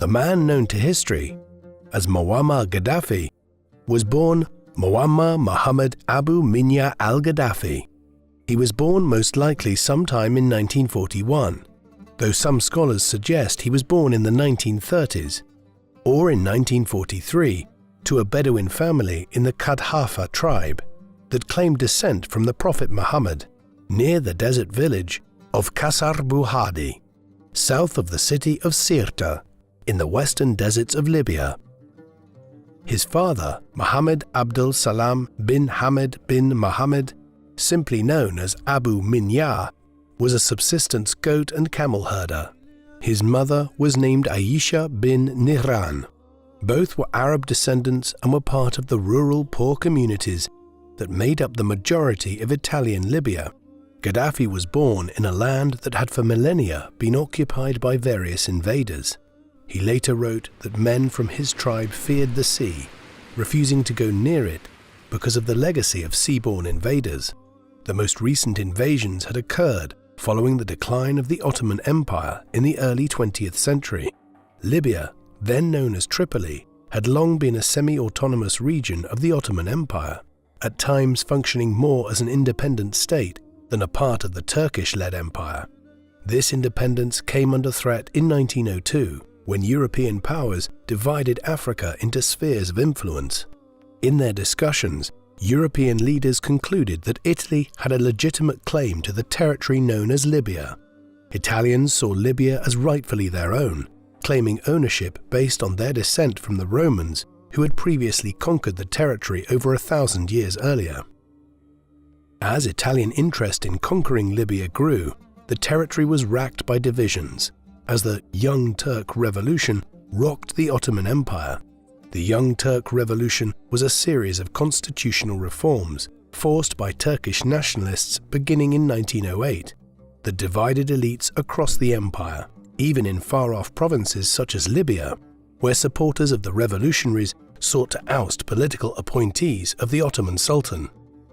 the man known to history as Muammar Gaddafi was born Muammar Mohammed Abu Minya al-Gaddafi. He was born most likely sometime in 1941, though some scholars suggest he was born in the 1930s or in 1943 to a Bedouin family in the Gaddafi tribe that claimed descent from the Prophet Muhammad near the desert village of Qasr Buhadi, south of the city of Sirta in the western deserts of Libya. His father, Muhammad Abdul Salam bin Hamid bin Muhammad, simply known as Abu Minya, was a subsistence goat and camel herder. His mother was named Aisha bin Nihran. Both were Arab descendants and were part of the rural poor communities that made up the majority of Italian Libya. Gaddafi was born in a land that had for millennia been occupied by various invaders. He later wrote that men from his tribe feared the sea, refusing to go near it because of the legacy of seaborne invaders. The most recent invasions had occurred following the decline of the Ottoman Empire in the early 20th century. Libya, then known as Tripoli, had long been a semi-autonomous region of the Ottoman Empire, at times functioning more as an independent state than a part of the Turkish-led empire. This independence came under threat in 1902, when European powers divided Africa into spheres of influence. In their discussions, European leaders concluded that Italy had a legitimate claim to the territory known as Libya. Italians saw Libya as rightfully their own, claiming ownership based on their descent from the Romans, who had previously conquered the territory over 1,000 years earlier. As Italian interest in conquering Libya grew, the territory was racked by divisions, as the Young Turk Revolution rocked the Ottoman Empire. The Young Turk Revolution was a series of constitutional reforms forced by Turkish nationalists beginning in 1908 that divided elites across the empire, even in far-off provinces such as Libya, where supporters of the revolutionaries sought to oust political appointees of the Ottoman Sultan.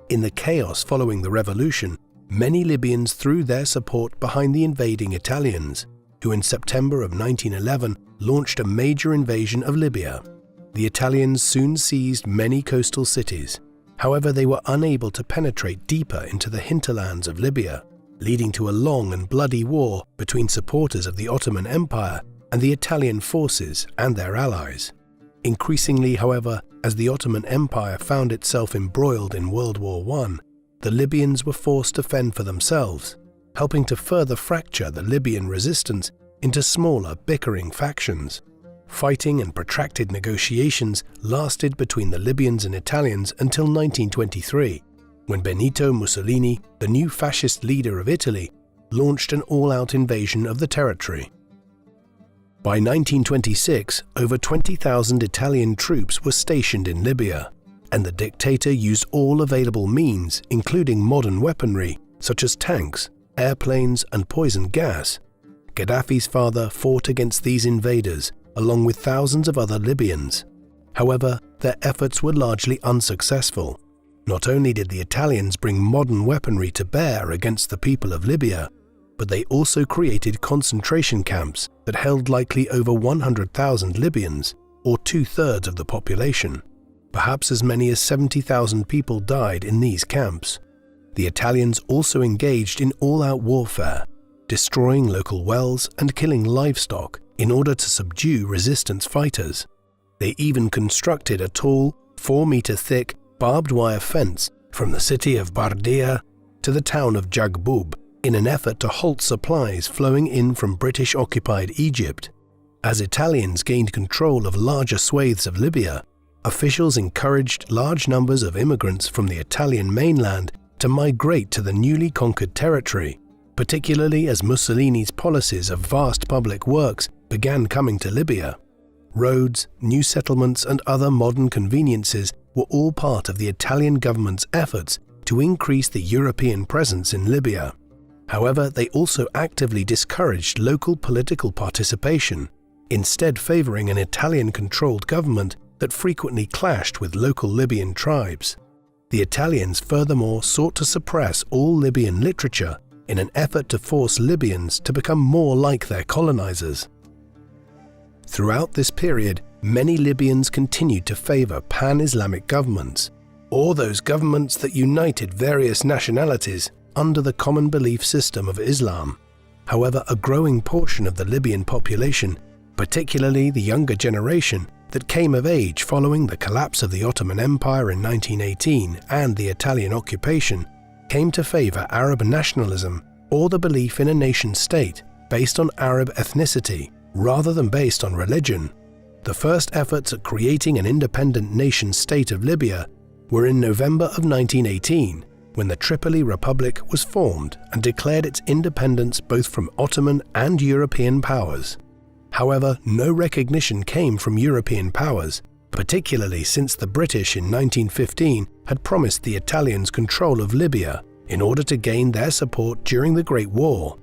In the chaos following the revolution, many Libyans threw their support behind the invading Italians, who in September of 1911 launched a major invasion of Libya. The Italians soon seized many coastal cities. However, they were unable to penetrate deeper into the hinterlands of Libya, leading to a long and bloody war between supporters of the Ottoman Empire and the Italian forces and their allies. Increasingly, however, as the Ottoman Empire found itself embroiled in World War I, the Libyans were forced to fend for themselves, helping to further fracture the Libyan resistance into smaller, bickering factions. Fighting and protracted negotiations lasted between the Libyans and Italians until 1923, when Benito Mussolini, the new fascist leader of Italy, launched an all-out invasion of the territory. By 1926, over 20,000 Italian troops were stationed in Libya, and the dictator used all available means, including modern weaponry, such as tanks, airplanes, and poison gas. Gaddafi's father fought against these invaders, along with thousands of other Libyans. However, their efforts were largely unsuccessful. Not only did the Italians bring modern weaponry to bear against the people of Libya, but they also created concentration camps that held likely over 100,000 Libyans, or 2/3 of the population. Perhaps as many as 70,000 people died in these camps. The Italians also engaged in all-out warfare, destroying local wells and killing livestock in order to subdue resistance fighters. They even constructed a tall, 4-meter-thick, barbed wire fence from the city of Bardia to the town of Jagbub in an effort to halt supplies flowing in from British-occupied Egypt. As Italians gained control of larger swathes of Libya, officials encouraged large numbers of immigrants from the Italian mainland to migrate to the newly conquered territory, particularly as Mussolini's policies of vast public works began coming to Libya. Roads, new settlements, and other modern conveniences were all part of the Italian government's efforts to increase the European presence in Libya. However, they also actively discouraged local political participation, instead favoring an Italian-controlled government that frequently clashed with local Libyan tribes. The Italians furthermore sought to suppress all Libyan literature in an effort to force Libyans to become more like their colonizers. Throughout this period, many Libyans continued to favor pan-Islamic governments, or those governments that united various nationalities under the common belief system of Islam. However, a growing portion of the Libyan population, particularly the younger generation that came of age following the collapse of the Ottoman Empire in 1918 and the Italian occupation, came to favor Arab nationalism or the belief in a nation-state based on Arab ethnicity rather than based on religion. The first efforts at creating an independent nation-state of Libya were in November of 1918, when the Tripoli Republic was formed and declared its independence both from Ottoman and European powers. However, no recognition came from European powers, particularly since the British in 1915 had promised the Italians control of Libya in order to gain their support during the Great War.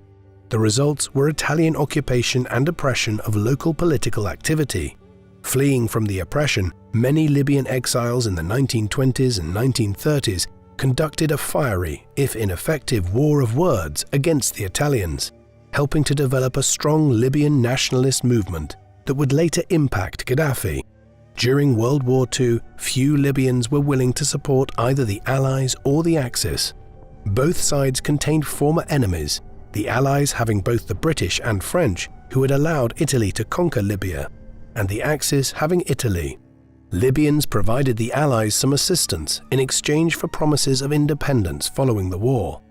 The results were Italian occupation and oppression of local political activity. Fleeing from the oppression, many Libyan exiles in the 1920s and 1930s conducted a fiery, if ineffective, war of words against the Italians, helping to develop a strong Libyan nationalist movement that would later impact Gaddafi. During World War II, few Libyans were willing to support either the Allies or the Axis. Both sides contained former enemies, the Allies having both the British and French, who had allowed Italy to conquer Libya, and the Axis having Italy. Libyans provided the Allies some assistance in exchange for promises of independence following the war.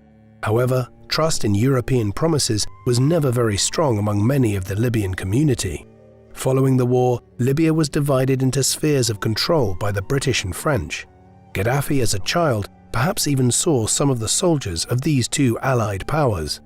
However, trust in European promises was never very strong among many of the Libyan community. Following the war, Libya was divided into spheres of control by the British and French. Gaddafi, as a child, perhaps even saw some of the soldiers of these two allied powers.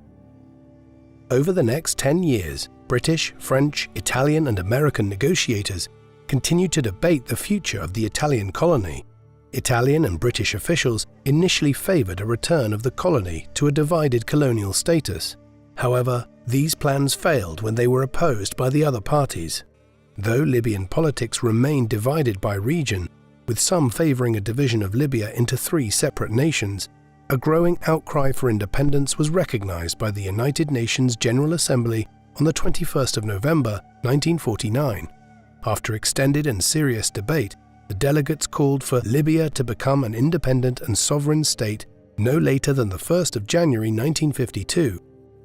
Over the next 10 years, British, French, Italian and American negotiators continued to debate the future of the Italian colony. Italian and British officials initially favored a return of the colony to a divided colonial status. However, these plans failed when they were opposed by the other parties. Though Libyan politics remained divided by region, with some favoring a division of Libya into 3 separate nations, a growing outcry for independence was recognized by the United Nations General Assembly on the 21st of November 1949. After extended and serious debate, the delegates called for Libya to become an independent and sovereign state no later than the 1st of January 1952.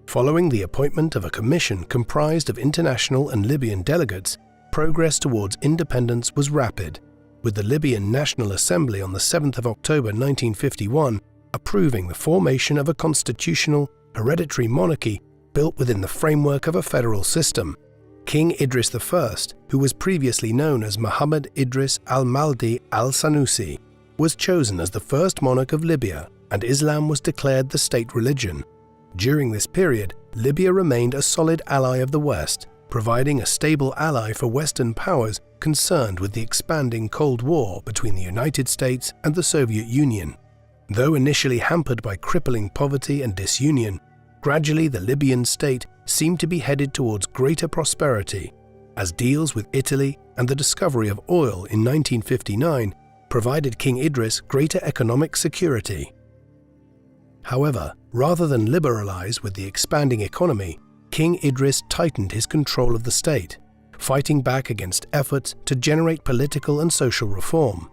Following the appointment of a commission comprised of international and Libyan delegates, progress towards independence was rapid, with the Libyan National Assembly on the 7th of October 1951 approving the formation of a constitutional, hereditary monarchy built within the framework of a federal system. King Idris I, who was previously known as Muhammad Idris al-Mahdi al-Sanusi, was chosen as the first monarch of Libya, and Islam was declared the state religion. During this period, Libya remained a solid ally of the West, providing a stable ally for Western powers concerned with the expanding Cold War between the United States and the Soviet Union. Though initially hampered by crippling poverty and disunion, gradually the Libyan state seemed to be headed towards greater prosperity, as deals with Italy and the discovery of oil in 1959 provided King Idris greater economic security. However, rather than liberalize with the expanding economy, King Idris tightened his control of the state, fighting back against efforts to generate political and social reform.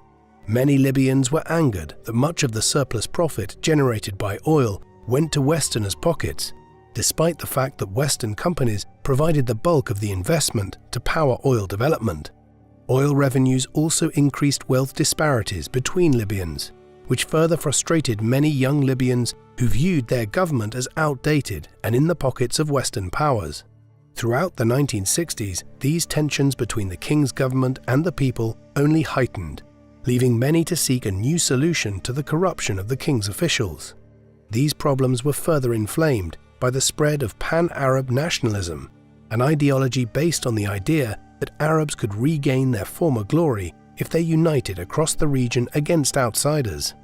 Many Libyans were angered that much of the surplus profit generated by oil went to Westerners' pockets, despite the fact that Western companies provided the bulk of the investment to power oil development. Oil revenues also increased wealth disparities between Libyans, which further frustrated many young Libyans who viewed their government as outdated and in the pockets of Western powers. Throughout the 1960s, these tensions between the king's government and the people only heightened, leaving many to seek a new solution to the corruption of the king's officials. These problems were further inflamed by the spread of pan-Arab nationalism, an ideology based on the idea that Arabs could regain their former glory if they united across the region against outsiders.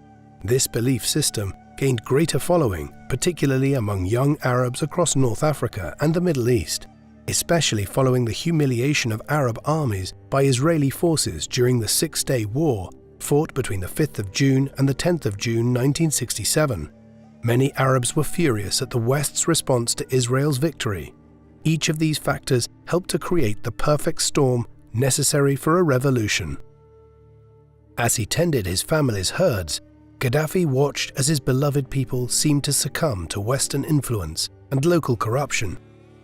This belief system gained greater following, particularly among young Arabs across North Africa and the Middle East, especially following the humiliation of Arab armies by Israeli forces during the Six-Day War fought between the 5th of June and the 10th of June 1967. Many Arabs were furious at the West's response to Israel's victory. Each of these factors helped to create the perfect storm necessary for a revolution. As he tended his family's herds, Gaddafi watched as his beloved people seemed to succumb to Western influence and local corruption.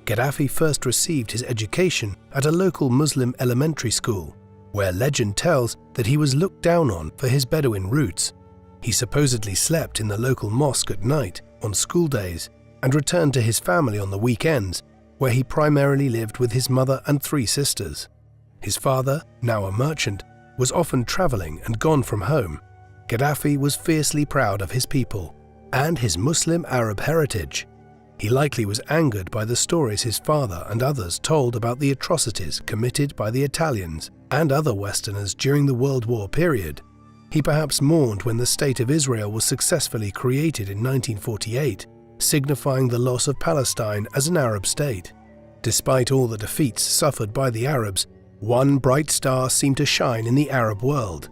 Gaddafi first received his education at a local Muslim elementary school, where legend tells that he was looked down on for his Bedouin roots. He supposedly slept in the local mosque at night on school days and returned to his family on the weekends, where he primarily lived with his mother and 3 sisters. His father, now a merchant, was often traveling and gone from home. Gaddafi was fiercely proud of his people and his Muslim Arab heritage. He likely was angered by the stories his father and others told about the atrocities committed by the Italians and other Westerners during the World War period. He perhaps mourned when the State of Israel was successfully created in 1948, signifying the loss of Palestine as an Arab state. Despite all the defeats suffered by the Arabs, one bright star seemed to shine in the Arab world.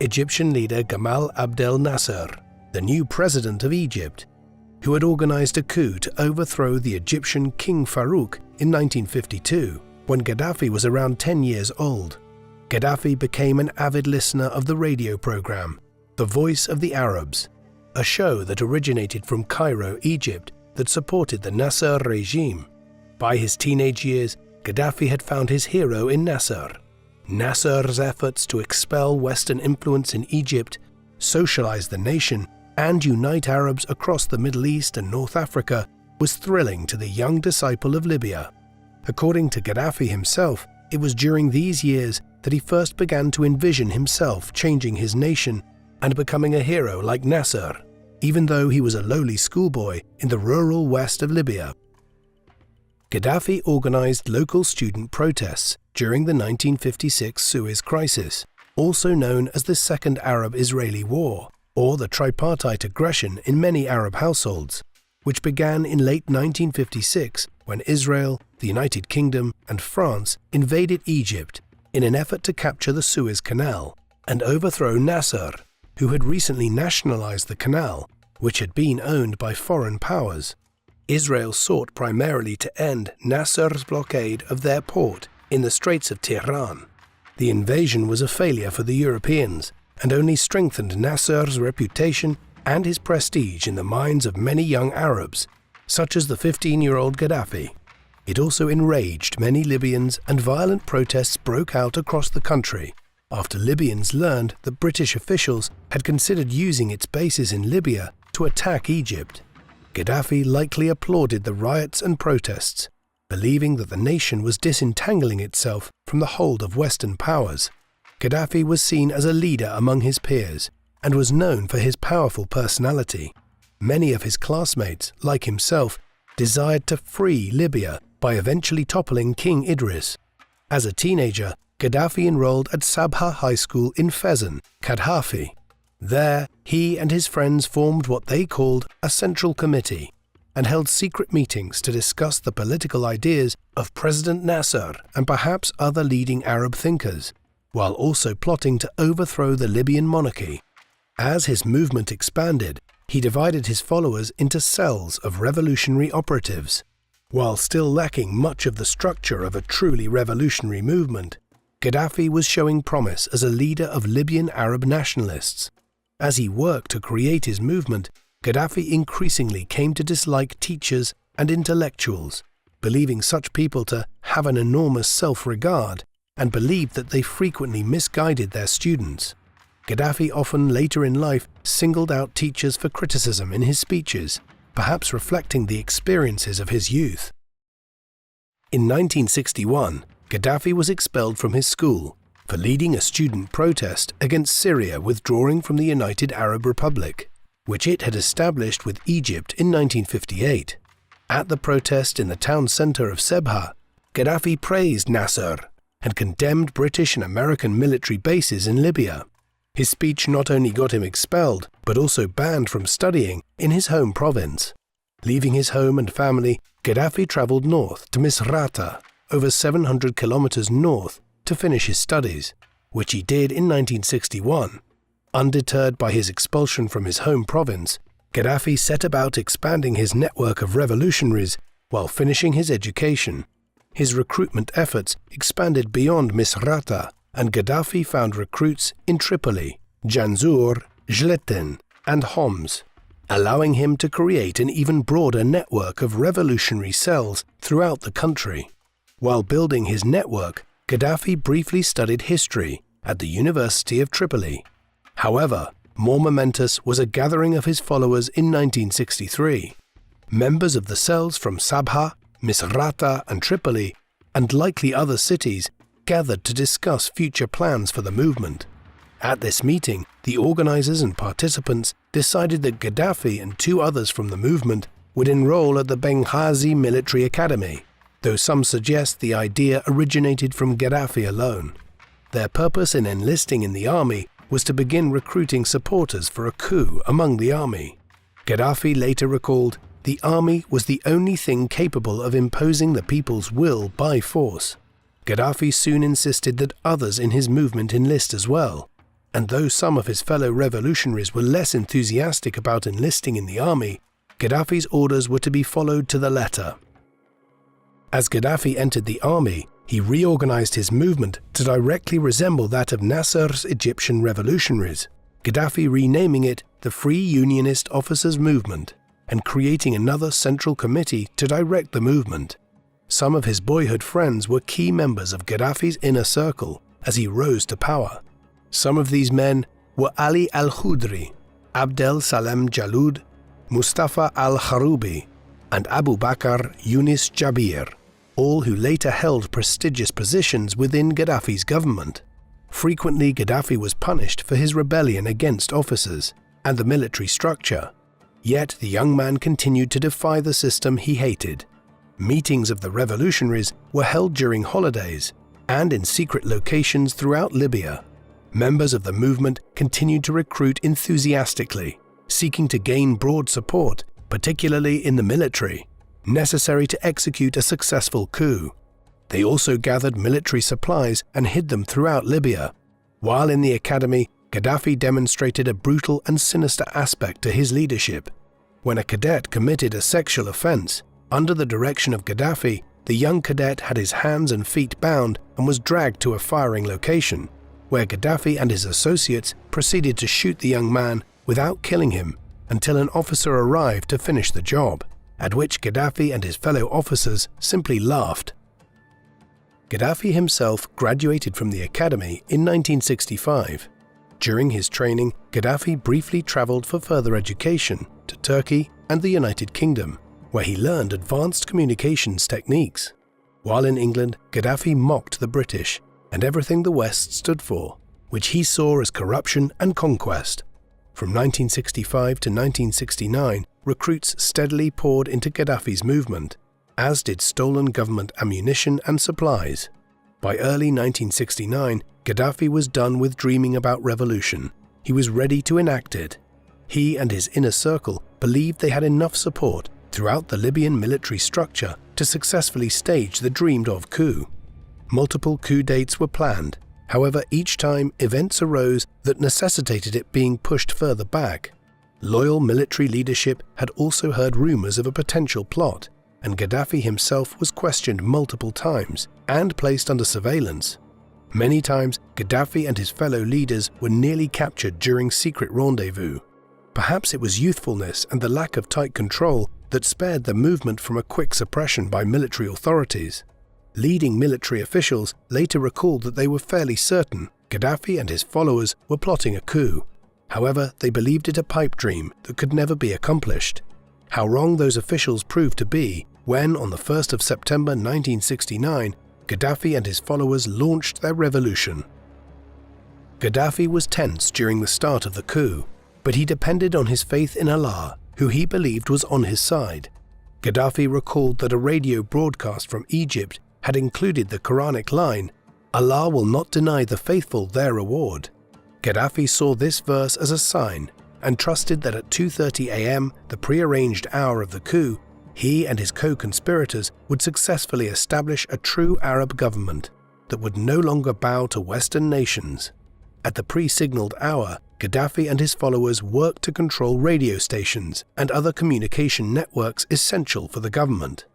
Egyptian leader Gamal Abdel Nasser, the new president of Egypt, who had organized a coup to overthrow the Egyptian King Farouk in 1952, when Gaddafi was around 10 years old. Gaddafi became an avid listener of the radio program, The Voice of the Arabs, a show that originated from Cairo, Egypt, that supported the Nasser regime. By his teenage years, Gaddafi had found his hero in Nasser. Nasser's efforts to expel Western influence in Egypt, socialize the nation, and unite Arabs across the Middle East and North Africa was thrilling to the young disciple of Libya. According to Gaddafi himself, it was during these years that he first began to envision himself changing his nation and becoming a hero like Nasser, even though he was a lowly schoolboy in the rural west of Libya. Gaddafi organized local student protests during the 1956 Suez Crisis, also known as the Second Arab-Israeli War, or the tripartite aggression in many Arab households, which began in late 1956 when Israel, the United Kingdom, and France invaded Egypt in an effort to capture the Suez Canal and overthrow Nasser, who had recently nationalized the canal, which had been owned by foreign powers. Israel sought primarily to end Nasser's blockade of their port in the Straits of Tehran. The invasion was a failure for the Europeans and only strengthened Nasser's reputation and his prestige in the minds of many young Arabs, such as the 15-year-old Gaddafi. It also enraged many Libyans, and violent protests broke out across the country after Libyans learned that British officials had considered using its bases in Libya to attack Egypt. Gaddafi likely applauded the riots and protests, believing that the nation was disentangling itself from the hold of Western powers. Gaddafi was seen as a leader among his peers and was known for his powerful personality. Many of his classmates, like himself, desired to free Libya by eventually toppling King Idris. As a teenager, Gaddafi enrolled at Sabha High School in Fezzan, Gaddafi. There, he and his friends formed what they called a central committee and held secret meetings to discuss the political ideas of President Nasser and perhaps other leading Arab thinkers, while also plotting to overthrow the Libyan monarchy. As his movement expanded, he divided his followers into cells of revolutionary operatives. While still lacking much of the structure of a truly revolutionary movement, Gaddafi was showing promise as a leader of Libyan Arab nationalists. As he worked to create his movement, Gaddafi increasingly came to dislike teachers and intellectuals, believing such people to have an enormous self-regard and believed that they frequently misguided their students. Gaddafi often later in life singled out teachers for criticism in his speeches, perhaps reflecting the experiences of his youth. In 1961, Gaddafi was expelled from his school for leading a student protest against Syria withdrawing from the United Arab Republic, which it had established with Egypt in 1958. At the protest in the town center of Sebha, Gaddafi praised Nasser and condemned British and American military bases in Libya. His speech not only got him expelled, but also banned from studying in his home province. Leaving his home and family, Gaddafi traveled north to Misrata, over 700 kilometers north, to finish his studies, which he did in 1961. Undeterred by his expulsion from his home province, Gaddafi set about expanding his network of revolutionaries while finishing his education. His recruitment efforts expanded beyond Misrata, and Gaddafi found recruits in Tripoli, Janzur, Jletin, and Homs, allowing him to create an even broader network of revolutionary cells throughout the country. While building his network, Gaddafi briefly studied history at the University of Tripoli. However, more momentous was a gathering of his followers in 1963. Members of the cells from Sabha, Misrata, and Tripoli, and likely other cities, gathered to discuss future plans for the movement. At this meeting, the organizers and participants decided that Gaddafi and 2 others from the movement would enroll at the Benghazi Military Academy, though some suggest the idea originated from Gaddafi alone. Their purpose in enlisting in the army was to begin recruiting supporters for a coup among the army. Gaddafi later recalled, "The army was the only thing capable of imposing the people's will by force." Gaddafi soon insisted that others in his movement enlist as well, and though some of his fellow revolutionaries were less enthusiastic about enlisting in the army, Gaddafi's orders were to be followed to the letter. As Gaddafi entered the army, he reorganized his movement to directly resemble that of Nasser's Egyptian revolutionaries, Gaddafi renaming it the Free Unionist Officers Movement and creating another central committee to direct the movement. Some of his boyhood friends were key members of Gaddafi's inner circle as he rose to power. Some of these men were Ali al-Khudri, Abdel Salem Jalud, Mustafa al-Haroubi, and Abu Bakr Yunis Jabir, all who later held prestigious positions within Gaddafi's government. Frequently, Gaddafi was punished for his rebellion against officers and the military structure. Yet the young man continued to defy the system he hated. Meetings of the revolutionaries were held during holidays and in secret locations throughout Libya. Members of the movement continued to recruit enthusiastically, seeking to gain broad support, particularly in the military, necessary to execute a successful coup. They also gathered military supplies and hid them throughout Libya. While in the academy, Gaddafi demonstrated a brutal and sinister aspect to his leadership. When a cadet committed a sexual offense, under the direction of Gaddafi, the young cadet had his hands and feet bound and was dragged to a firing location, where Gaddafi and his associates proceeded to shoot the young man without killing him until an officer arrived to finish the job, at which Gaddafi and his fellow officers simply laughed. Gaddafi himself graduated from the academy in 1965. During his training, Gaddafi briefly traveled for further education to Turkey and the United Kingdom, where he learned advanced communications techniques. While in England, Gaddafi mocked the British and everything the West stood for, which he saw as corruption and conquest. From 1965 to 1969, recruits steadily poured into Gaddafi's movement, as did stolen government ammunition and supplies. By early 1969, Gaddafi was done with dreaming about revolution. He was ready to enact it. He and his inner circle believed they had enough support throughout the Libyan military structure to successfully stage the dreamed-of coup. Multiple coup dates were planned. However, each time events arose that necessitated it being pushed further back. Loyal military leadership had also heard rumors of a potential plot, and Gaddafi himself was questioned multiple times and placed under surveillance. Many times, Gaddafi and his fellow leaders were nearly captured during secret rendezvous. Perhaps it was youthfulness and the lack of tight control that spared the movement from a quick suppression by military authorities. Leading military officials later recalled that they were fairly certain Gaddafi and his followers were plotting a coup. However, they believed it a pipe dream that could never be accomplished. How wrong those officials proved to be when, on the 1st of September 1969, Gaddafi and his followers launched their revolution. Gaddafi was tense during the start of the coup, but he depended on his faith in Allah, who he believed was on his side. Gaddafi recalled that a radio broadcast from Egypt had included the Quranic line, "Allah will not deny the faithful their reward." Gaddafi saw this verse as a sign and trusted that at 2:30 a.m., the prearranged hour of the coup, he and his co-conspirators would successfully establish a true Arab government that would no longer bow to Western nations. At the pre-signaled hour, Gaddafi and his followers worked to control radio stations and other communication networks essential for the government.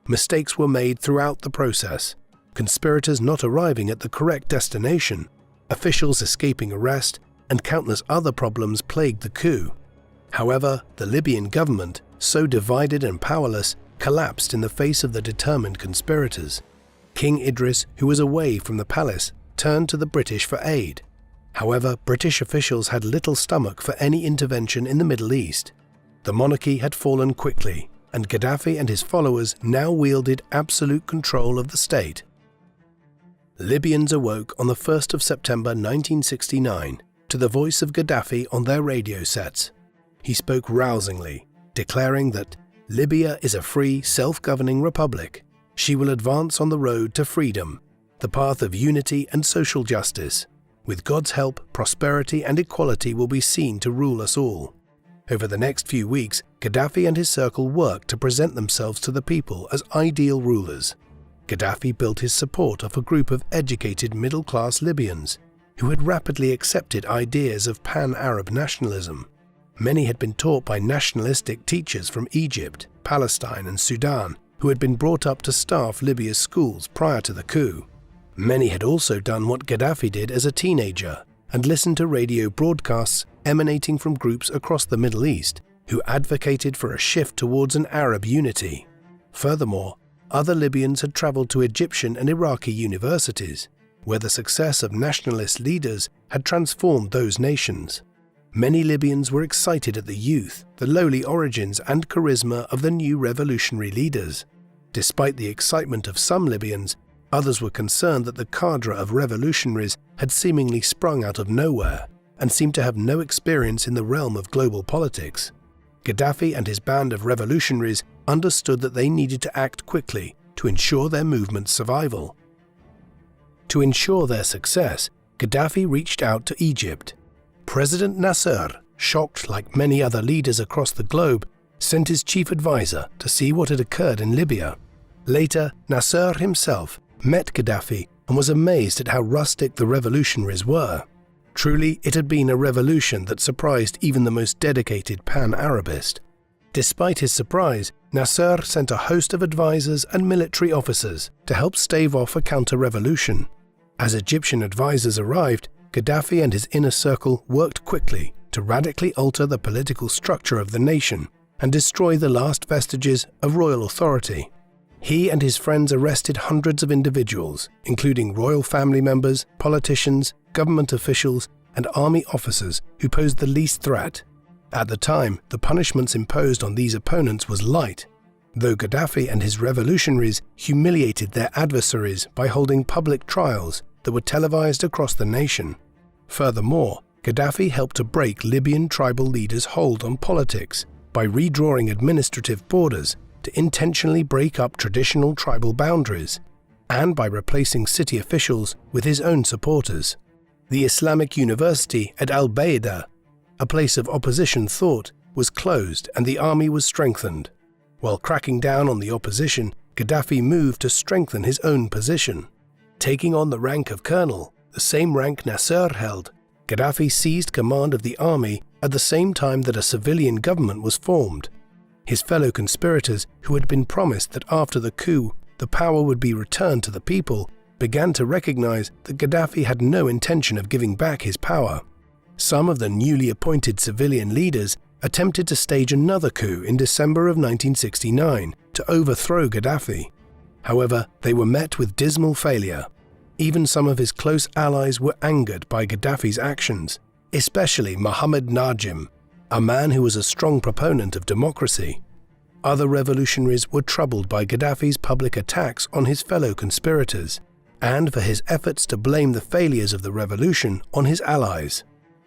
mistakes were made throughout the process, conspirators not arriving at the correct destination, officials escaping arrest, and countless other problems plagued the coup. However, the Libyan government, so divided and powerless, collapsed in the face of the determined conspirators. King Idris, who was away from the palace, turned to the British for aid. However, British officials had little stomach for any intervention in the Middle East. The monarchy had fallen quickly, and Gaddafi and his followers now wielded absolute control of the state. Libyans awoke on the 1st of September 1969 to the voice of Gaddafi on their radio sets. He spoke rousingly, declaring that Libya is a free, self-governing republic. She will advance on the road to freedom, the path of unity and social justice. With God's help, prosperity and equality will be seen to rule us all. Over the next few weeks, Gaddafi and his circle worked to present themselves to the people as ideal rulers. Gaddafi built his support off a group of educated middle-class Libyans who had rapidly accepted ideas of pan-Arab nationalism. Many had been taught by nationalistic teachers from Egypt, Palestine and Sudan who had been brought up to staff Libya's schools prior to the coup. Many had also done what Gaddafi did as a teenager and listened to radio broadcasts emanating from groups across the Middle East who advocated for a shift towards an Arab unity. Furthermore, other Libyans had traveled to Egyptian and Iraqi universities, where the success of nationalist leaders had transformed those nations. Many Libyans were excited at the youth, the lowly origins and charisma of the new revolutionary leaders. Despite the excitement of some Libyans, others were concerned that the cadre of revolutionaries had seemingly sprung out of nowhere and seemed to have no experience in the realm of global politics. Gaddafi and his band of revolutionaries understood that they needed to act quickly to ensure their movement's survival. To ensure their success, Gaddafi reached out to Egypt. President Nasser, shocked like many other leaders across the globe, sent his chief advisor to see what had occurred in Libya. Later, Nasser himself met Gaddafi and was amazed at how rustic the revolutionaries were. Truly, it had been a revolution that surprised even the most dedicated pan-Arabist. Despite his surprise, Nasser sent a host of advisors and military officers to help stave off a counter-revolution. As Egyptian advisors arrived, Gaddafi and his inner circle worked quickly to radically alter the political structure of the nation and destroy the last vestiges of royal authority. He and his friends arrested hundreds of individuals, including royal family members, politicians, government officials, and army officers who posed the least threat. At the time, the punishments imposed on these opponents was light, though Gaddafi and his revolutionaries humiliated their adversaries by holding public trials that were televised across the nation. Furthermore, Gaddafi helped to break Libyan tribal leaders' hold on politics by redrawing administrative borders to intentionally break up traditional tribal boundaries, and by replacing city officials with his own supporters. The Islamic University at Al-Baida, a place of opposition thought, was closed and the army was strengthened. While cracking down on the opposition, Gaddafi moved to strengthen his own position. Taking on the rank of colonel, the same rank Nasser held, Gaddafi seized command of the army at the same time that a civilian government was formed. His fellow conspirators, who had been promised that after the coup the power would be returned to the people, began to recognize that Gaddafi had no intention of giving back his power. Some of the newly appointed civilian leaders attempted to stage another coup in December of 1969 to overthrow Gaddafi. However, they were met with dismal failure. Even some of his close allies were angered by Gaddafi's actions, especially Mohammed Najim, a man who was a strong proponent of democracy. Other revolutionaries were troubled by Gaddafi's public attacks on his fellow conspirators, and for his efforts to blame the failures of the revolution on his allies.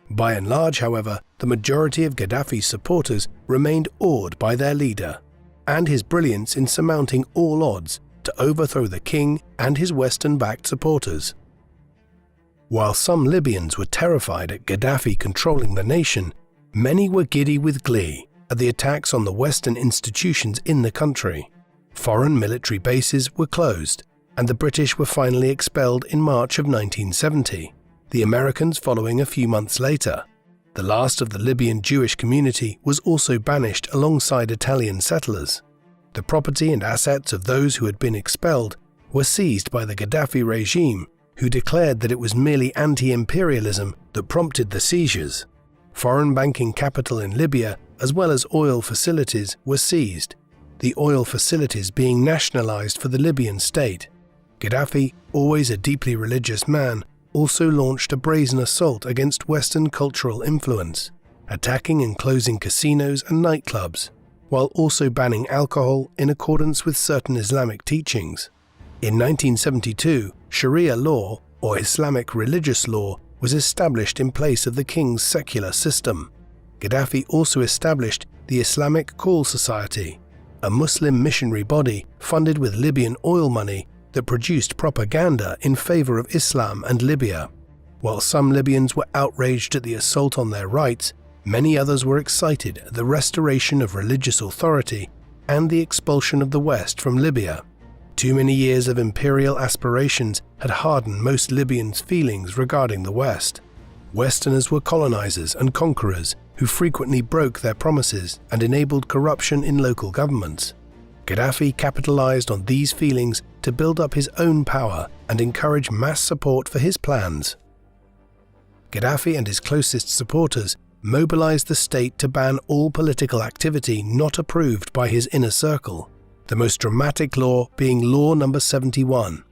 By and large, however, the majority of Gaddafi's supporters remained awed by their leader, and his brilliance in surmounting all odds to overthrow the king and his Western-backed supporters. While some Libyans were terrified at Gaddafi controlling the nation, many were giddy with glee at the attacks on the Western institutions in the country. Foreign military bases were closed, and the British were finally expelled in March of 1970, the Americans following a few months later. The last of the Libyan Jewish community was also banished alongside Italian settlers. The property and assets of those who had been expelled were seized by the Gaddafi regime, who declared that it was merely anti-imperialism that prompted the seizures. Foreign banking capital in Libya, as well as oil facilities, were seized, the oil facilities being nationalized for the Libyan state. Gaddafi, always a deeply religious man, also launched a brazen assault against Western cultural influence, attacking and closing casinos and nightclubs, while also banning alcohol in accordance with certain Islamic teachings. In 1972, Sharia law, or Islamic religious law, was established in place of the king's secular system. Gaddafi also established the Islamic Call Society, a Muslim missionary body funded with Libyan oil money that produced propaganda in favor of Islam and Libya. While some Libyans were outraged at the assault on their rights, many others were excited at the restoration of religious authority and the expulsion of the West from Libya. Too many years of imperial aspirations had hardened most Libyans' feelings regarding the West. Westerners were colonizers and conquerors who frequently broke their promises and enabled corruption in local governments. Gaddafi capitalized on these feelings to build up his own power and encourage mass support for his plans. Gaddafi and his closest supporters mobilized the state to ban all political activity not approved by his inner circle, the most dramatic law being Law No. 71.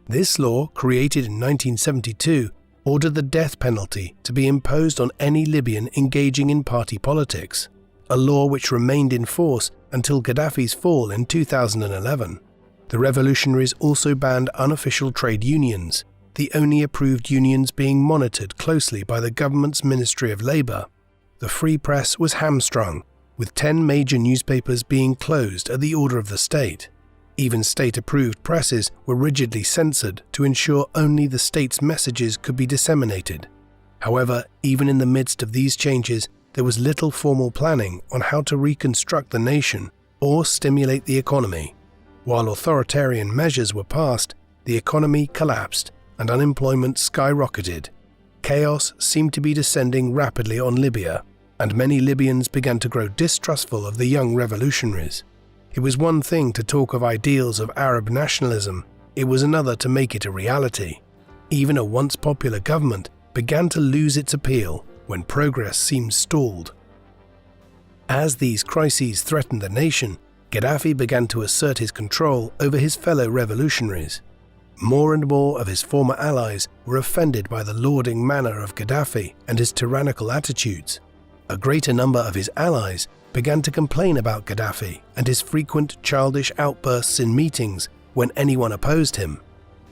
This law, created in 1972, ordered the death penalty to be imposed on any Libyan engaging in party politics, a law which remained in force until Gaddafi's fall in 2011. The revolutionaries also banned unofficial trade unions, the only approved unions being monitored closely by the government's Ministry of Labour. The free press was hamstrung, with 10 major newspapers being closed at the order of the state. Even state-approved presses were rigidly censored to ensure only the state's messages could be disseminated. However, even in the midst of these changes, there was little formal planning on how to reconstruct the nation or stimulate the economy. While authoritarian measures were passed, the economy collapsed and unemployment skyrocketed. Chaos seemed to be descending rapidly on Libya, and many Libyans began to grow distrustful of the young revolutionaries. It was one thing to talk of ideals of Arab nationalism, it was another to make it a reality. Even a once popular government began to lose its appeal when progress seemed stalled. As these crises threatened the nation, Gaddafi began to assert his control over his fellow revolutionaries. More and more of his former allies were offended by the lauding manner of Gaddafi and his tyrannical attitudes. A greater number of his allies began to complain about Gaddafi and his frequent childish outbursts in meetings when anyone opposed him.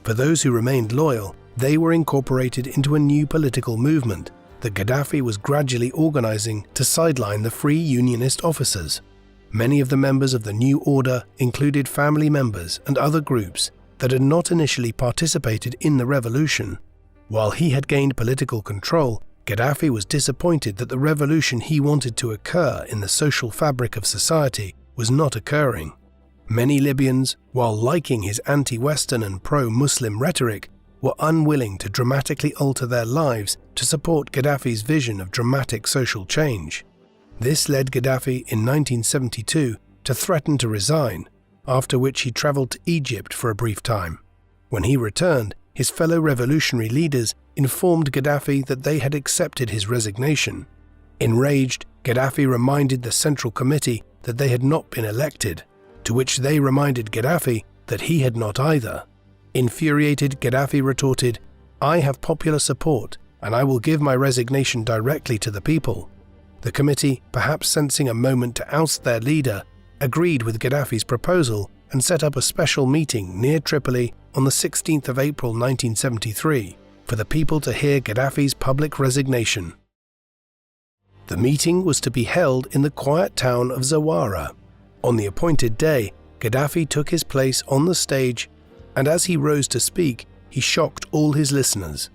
For those who remained loyal, they were incorporated into a new political movement that Gaddafi was gradually organizing to sideline the free unionist officers. Many of the members of the new order included family members and other groups that had not initially participated in the revolution. While he had gained political control, Gaddafi was disappointed that the revolution he wanted to occur in the social fabric of society was not occurring. Many Libyans, while liking his anti-Western and pro-Muslim rhetoric, were unwilling to dramatically alter their lives to support Gaddafi's vision of dramatic social change. This led Gaddafi in 1972 to threaten to resign, after which he traveled to Egypt for a brief time. When he returned, his fellow revolutionary leaders informed Gaddafi that they had accepted his resignation. Enraged, Gaddafi reminded the Central Committee that they had not been elected, to which they reminded Gaddafi that he had not either. Infuriated, Gaddafi retorted, "I have popular support, and I will give my resignation directly to the people." The committee, perhaps sensing a moment to oust their leader, agreed with Gaddafi's proposal and set up a special meeting near Tripoli on the 16th of April 1973 for the people to hear Gaddafi's public resignation. The meeting was to be held in the quiet town of Zawara. On the appointed day, Gaddafi took his place on the stage, and as he rose to speak, he shocked all his listeners.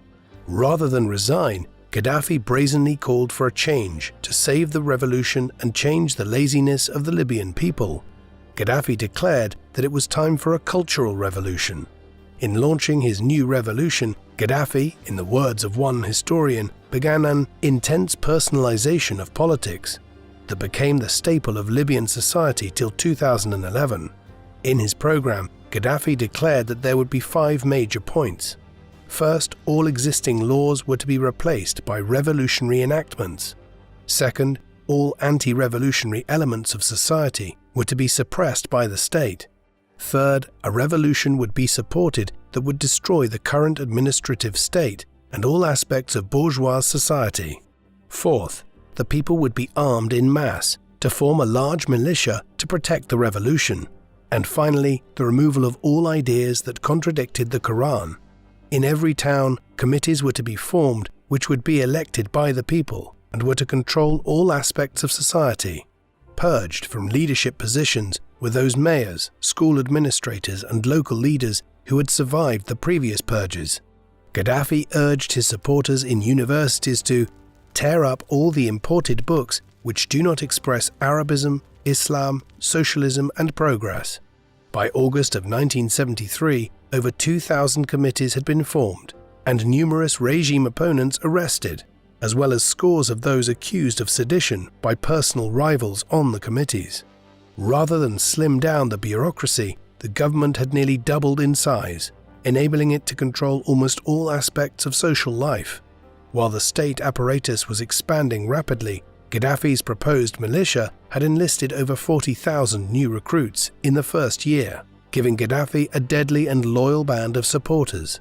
Rather than resign, Gaddafi brazenly called for a change to save the revolution and change the laziness of the Libyan people. Gaddafi declared that it was time for a cultural revolution. In launching his new revolution, Gaddafi, in the words of one historian, began an intense personalization of politics. that became the staple of Libyan society till 2011. In his program, Gaddafi declared that there would be 5 major points. First, all existing laws were to be replaced by revolutionary enactments. Second, all anti-revolutionary elements of society were to be suppressed by the state. Third, a revolution would be supported that would destroy the current administrative state and all aspects of bourgeois society. Fourth, the people would be armed in mass to form a large militia to protect the revolution. And finally, the removal of all ideas that contradicted the Quran. In every town, committees were to be formed which would be elected by the people and were to control all aspects of society. Purged from leadership positions were those mayors, school administrators and local leaders who had survived the previous purges. Gaddafi urged his supporters in universities to tear up all the imported books which do not express Arabism, Islam, socialism and progress. By August of 1973, over 2,000 committees had been formed and numerous regime opponents arrested, as well as scores of those accused of sedition by personal rivals on the committees. Rather than slim down the bureaucracy, the government had nearly doubled in size, enabling it to control almost all aspects of social life. While the state apparatus was expanding rapidly, Gaddafi's proposed militia had enlisted over 40,000 new recruits in the first year, giving Gaddafi a deadly and loyal band of supporters.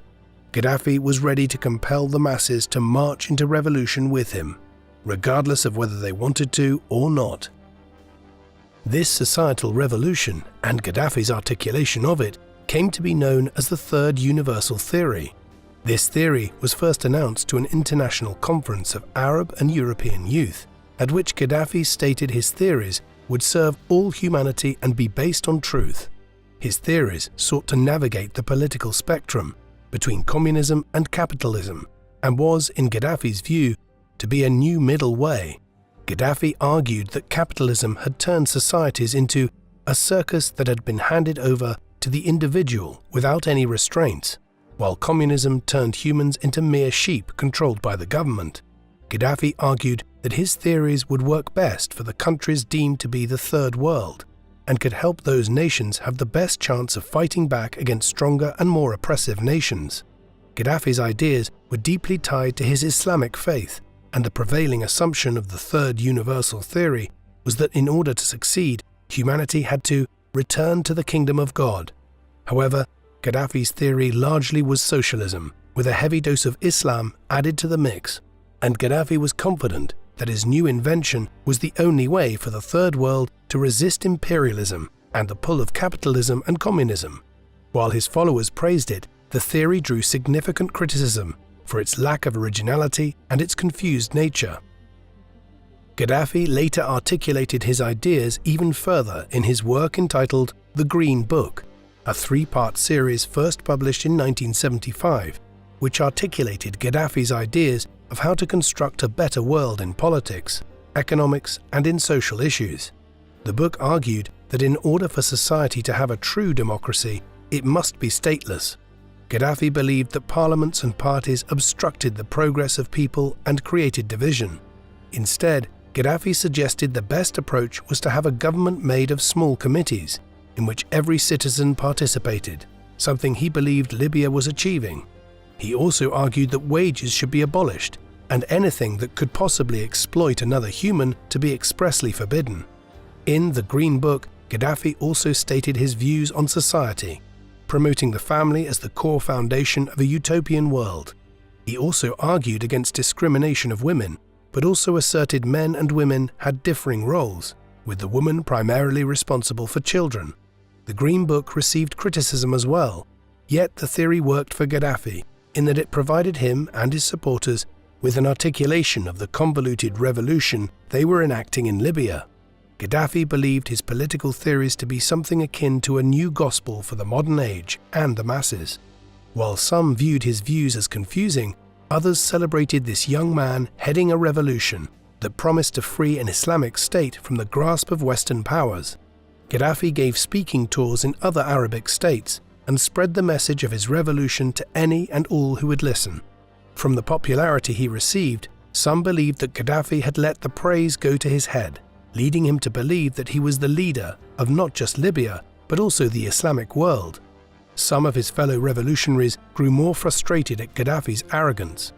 Gaddafi was ready to compel the masses to march into revolution with him, regardless of whether they wanted to or not. This societal revolution, and Gaddafi's articulation of it, came to be known as the Third Universal Theory. This theory was first announced to an international conference of Arab and European youth, at which Gaddafi stated his theories would serve all humanity and be based on truth. His theories sought to navigate the political spectrum between communism and capitalism and was, in Gaddafi's view, to be a new middle way. Gaddafi argued that capitalism had turned societies into a circus that had been handed over to the individual without any restraints, while communism turned humans into mere sheep controlled by the government. Gaddafi argued that his theories would work best for the countries deemed to be the Third World and could help those nations have the best chance of fighting back against stronger and more oppressive nations. Gaddafi's ideas were deeply tied to his Islamic faith, and the prevailing assumption of the Third Universal Theory was that in order to succeed, humanity had to return to the kingdom of God. However, Gaddafi's theory largely was socialism, with a heavy dose of Islam added to the mix, and Gaddafi was confident that his new invention was the only way for the Third World to resist imperialism and the pull of capitalism and communism. While his followers praised it, the theory drew significant criticism for its lack of originality and its confused nature. Gaddafi later articulated his ideas even further in his work entitled The Green Book, a 3-part series first published in 1975, which articulated Gaddafi's ideas of how to construct a better world in politics, economics, and in social issues. The book argued that in order for society to have a true democracy, it must be stateless. Gaddafi believed that parliaments and parties obstructed the progress of people and created division. Instead, Gaddafi suggested the best approach was to have a government made of small committees, in which every citizen participated, something he believed Libya was achieving. He also argued that wages should be abolished, and anything that could possibly exploit another human to be expressly forbidden. In the Green Book, Gaddafi also stated his views on society, promoting the family as the core foundation of a utopian world. He also argued against discrimination of women, but also asserted men and women had differing roles, with the woman primarily responsible for children. The Green Book received criticism as well, yet the theory worked for Gaddafi, in that it provided him and his supporters with an articulation of the convoluted revolution they were enacting in Libya. Gaddafi believed his political theories to be something akin to a new gospel for the modern age and the masses. While some viewed his views as confusing, others celebrated this young man heading a revolution that promised to free an Islamic state from the grasp of Western powers. Gaddafi gave speaking tours in other Arabic states and spread the message of his revolution to any and all who would listen. From the popularity he received, some believed that Gaddafi had let the praise go to his head, leading him to believe that he was the leader of not just Libya, but also the Islamic world. Some of his fellow revolutionaries grew more frustrated at Gaddafi's arrogance.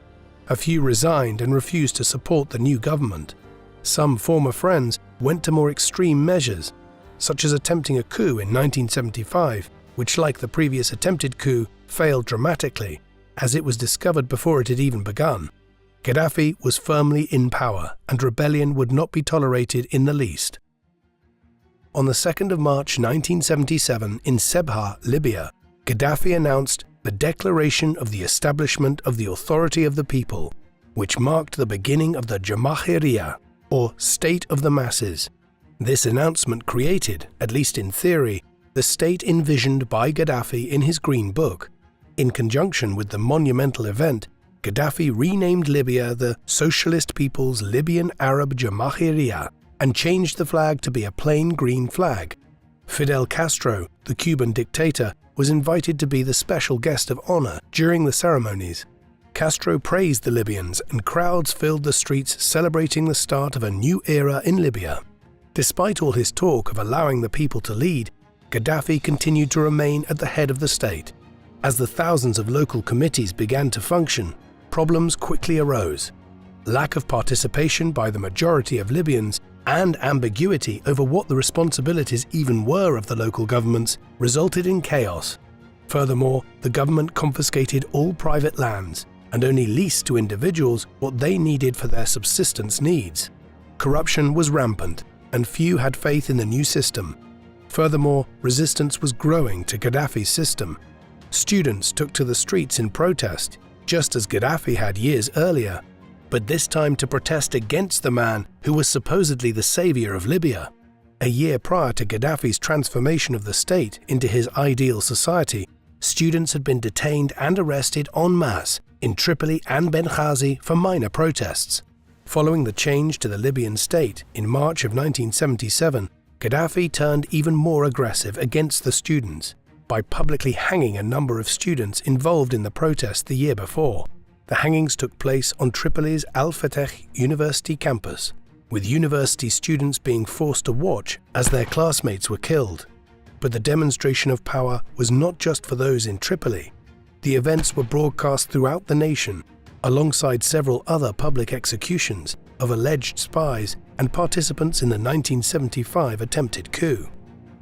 A few resigned and refused to support the new government. Some former friends went to more extreme measures, such as attempting a coup in 1975, which, like the previous attempted coup, failed dramatically, as it was discovered before it had even begun. Gaddafi was firmly in power, and rebellion would not be tolerated in the least. On the 2nd of March 1977, in Sebha, Libya, Gaddafi announced the declaration of the establishment of the authority of the people, which marked the beginning of the Jamahiriya, or state of the masses. This announcement created, at least in theory, the state envisioned by Gaddafi in his Green Book. In conjunction with the monumental event, Gaddafi renamed Libya the Socialist People's Libyan Arab Jamahiriya and changed the flag to be a plain green flag. Fidel Castro, the Cuban dictator, was invited to be the special guest of honor during the ceremonies. Castro praised the Libyans, and crowds filled the streets celebrating the start of a new era in Libya. Despite all his talk of allowing the people to lead, Gaddafi continued to remain at the head of the state. As the thousands of local committees began to function, problems quickly arose. Lack of participation by the majority of Libyans and ambiguity over what the responsibilities even were of the local governments resulted in chaos. Furthermore, the government confiscated all private lands and only leased to individuals what they needed for their subsistence needs. Corruption was rampant, and few had faith in the new system. Furthermore, resistance was growing to Gaddafi's system. Students took to the streets in protest, just as Gaddafi had years earlier, but this time to protest against the man who was supposedly the savior of Libya. A year prior to Gaddafi's transformation of the state into his ideal society, students had been detained and arrested en masse in Tripoli and Benghazi for minor protests. Following the change to the Libyan state in March of 1977, Gaddafi turned even more aggressive against the students by publicly hanging a number of students involved in the protest the year before. The hangings took place on Tripoli's Al-Fateh University campus, with university students being forced to watch as their classmates were killed. But the demonstration of power was not just for those in Tripoli. The events were broadcast throughout the nation, alongside several other public executions of alleged spies and participants in the 1975 attempted coup.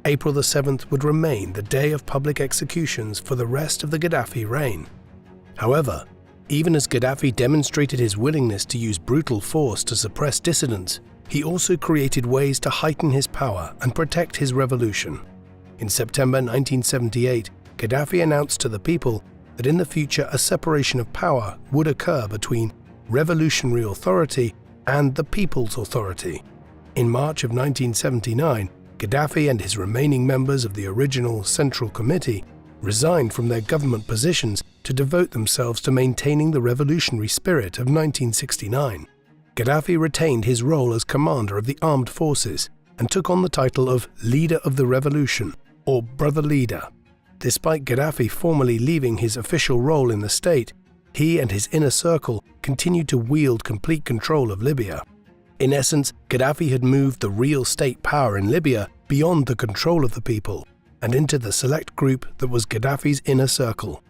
April the 7th would remain the day of public executions for the rest of the Gaddafi reign. However, even as Gaddafi demonstrated his willingness to use brutal force to suppress dissidents, he also created ways to heighten his power and protect his revolution. In September 1978, Gaddafi announced to the people that in the future a separation of power would occur between revolutionary authority and the people's authority. In March of 1979, Gaddafi and his remaining members of the original Central Committee resigned from their government positions to devote themselves to maintaining the revolutionary spirit of 1969. Gaddafi retained his role as commander of the armed forces and took on the title of Leader of the Revolution, or Brother Leader. Despite Gaddafi formally leaving his official role in the state, he and his inner circle continued to wield complete control of Libya. In essence, Gaddafi had moved the real state power in Libya beyond the control of the people and into the select group that was Gaddafi's inner circle.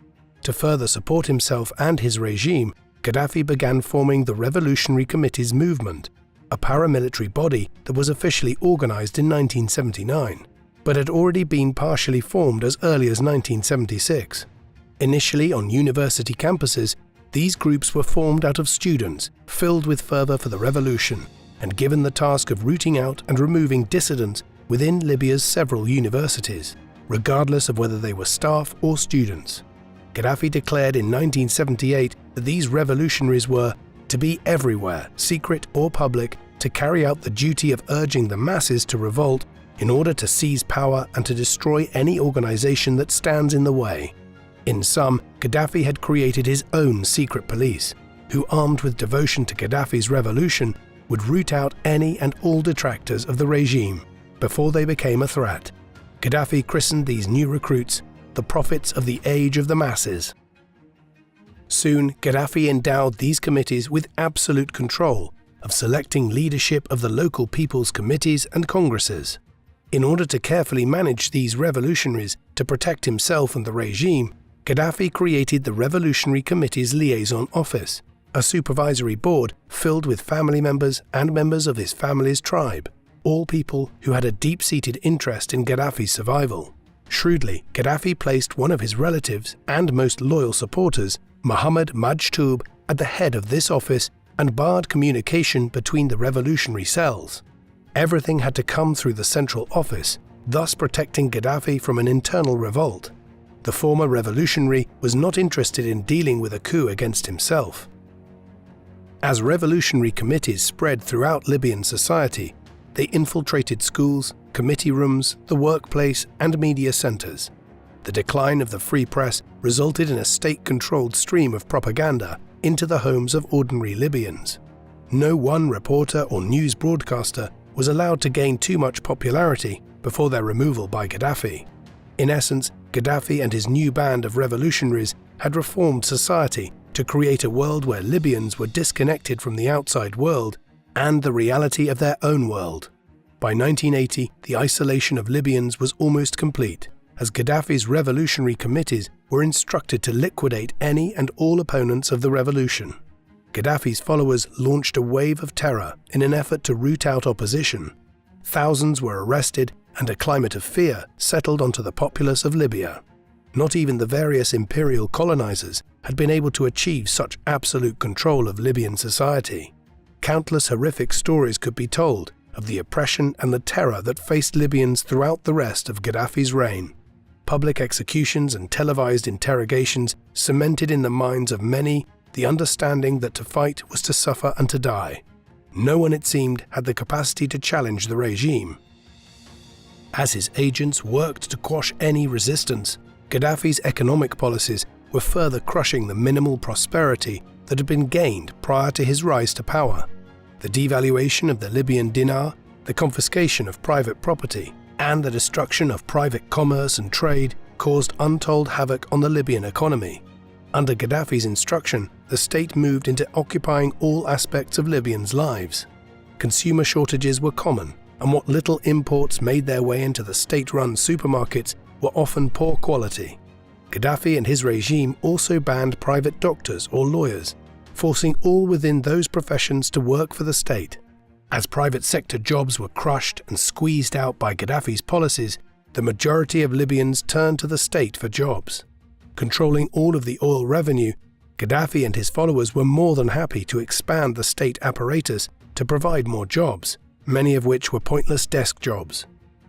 To further support himself and his regime, Gaddafi began forming the Revolutionary Committees movement, a paramilitary body that was officially organized in 1979, but had already been partially formed as early as 1976. Initially on university campuses, these groups were formed out of students filled with fervor for the revolution and given the task of rooting out and removing dissidents within Libya's several universities, regardless of whether they were staff or students. Gaddafi declared in 1978 that these revolutionaries were to be everywhere, secret or public, to carry out the duty of urging the masses to revolt in order to seize power and to destroy any organization that stands in the way. In sum, Gaddafi had created his own secret police, who, armed with devotion to Gaddafi's revolution, would root out any and all detractors of the regime before they became a threat. Gaddafi christened these new recruits the prophets of the age of the masses. Soon, Gaddafi endowed these committees with absolute control of selecting leadership of the local people's committees and congresses. In order to carefully manage these revolutionaries to protect himself and the regime, Gaddafi created the Revolutionary Committee's Liaison Office, a supervisory board filled with family members and members of his family's tribe, all people who had a deep-seated interest in Gaddafi's survival. Shrewdly, Gaddafi placed one of his relatives and most loyal supporters, Mohammed Majtoub, at the head of this office and barred communication between the revolutionary cells. Everything had to come through the central office, thus protecting Gaddafi from an internal revolt. The former revolutionary was not interested in dealing with a coup against himself. As revolutionary committees spread throughout Libyan society, they infiltrated schools, committee rooms, the workplace, and media centers. The decline of the free press resulted in a state-controlled stream of propaganda into the homes of ordinary Libyans. No one reporter or news broadcaster was allowed to gain too much popularity before their removal by Gaddafi. In essence, Gaddafi and his new band of revolutionaries had reformed society to create a world where Libyans were disconnected from the outside world and the reality of their own world. By 1980, the isolation of Libyans was almost complete, as Gaddafi's revolutionary committees were instructed to liquidate any and all opponents of the revolution. Gaddafi's followers launched a wave of terror in an effort to root out opposition. Thousands were arrested, and a climate of fear settled onto the populace of Libya. Not even the various imperial colonizers had been able to achieve such absolute control of Libyan society. Countless horrific stories could be told of the oppression and the terror that faced Libyans throughout the rest of Gaddafi's reign. Public executions and televised interrogations cemented in the minds of many the understanding that to fight was to suffer and to die. No one, it seemed, had the capacity to challenge the regime. As his agents worked to quash any resistance, Gaddafi's economic policies were further crushing the minimal prosperity that had been gained prior to his rise to power. The devaluation of the Libyan dinar, the confiscation of private property, and the destruction of private commerce and trade caused untold havoc on the Libyan economy. Under Gaddafi's instruction, the state moved into occupying all aspects of Libyans' lives. Consumer shortages were common, and what little imports made their way into the state-run supermarkets were often poor quality. Gaddafi and his regime also banned private doctors or lawyers, forcing all within those professions to work for the state. As private sector jobs were crushed and squeezed out by Gaddafi's policies, the majority of Libyans turned to the state for jobs. Controlling all of the oil revenue, Gaddafi and his followers were more than happy to expand the state apparatus to provide more jobs, many of which were pointless desk jobs.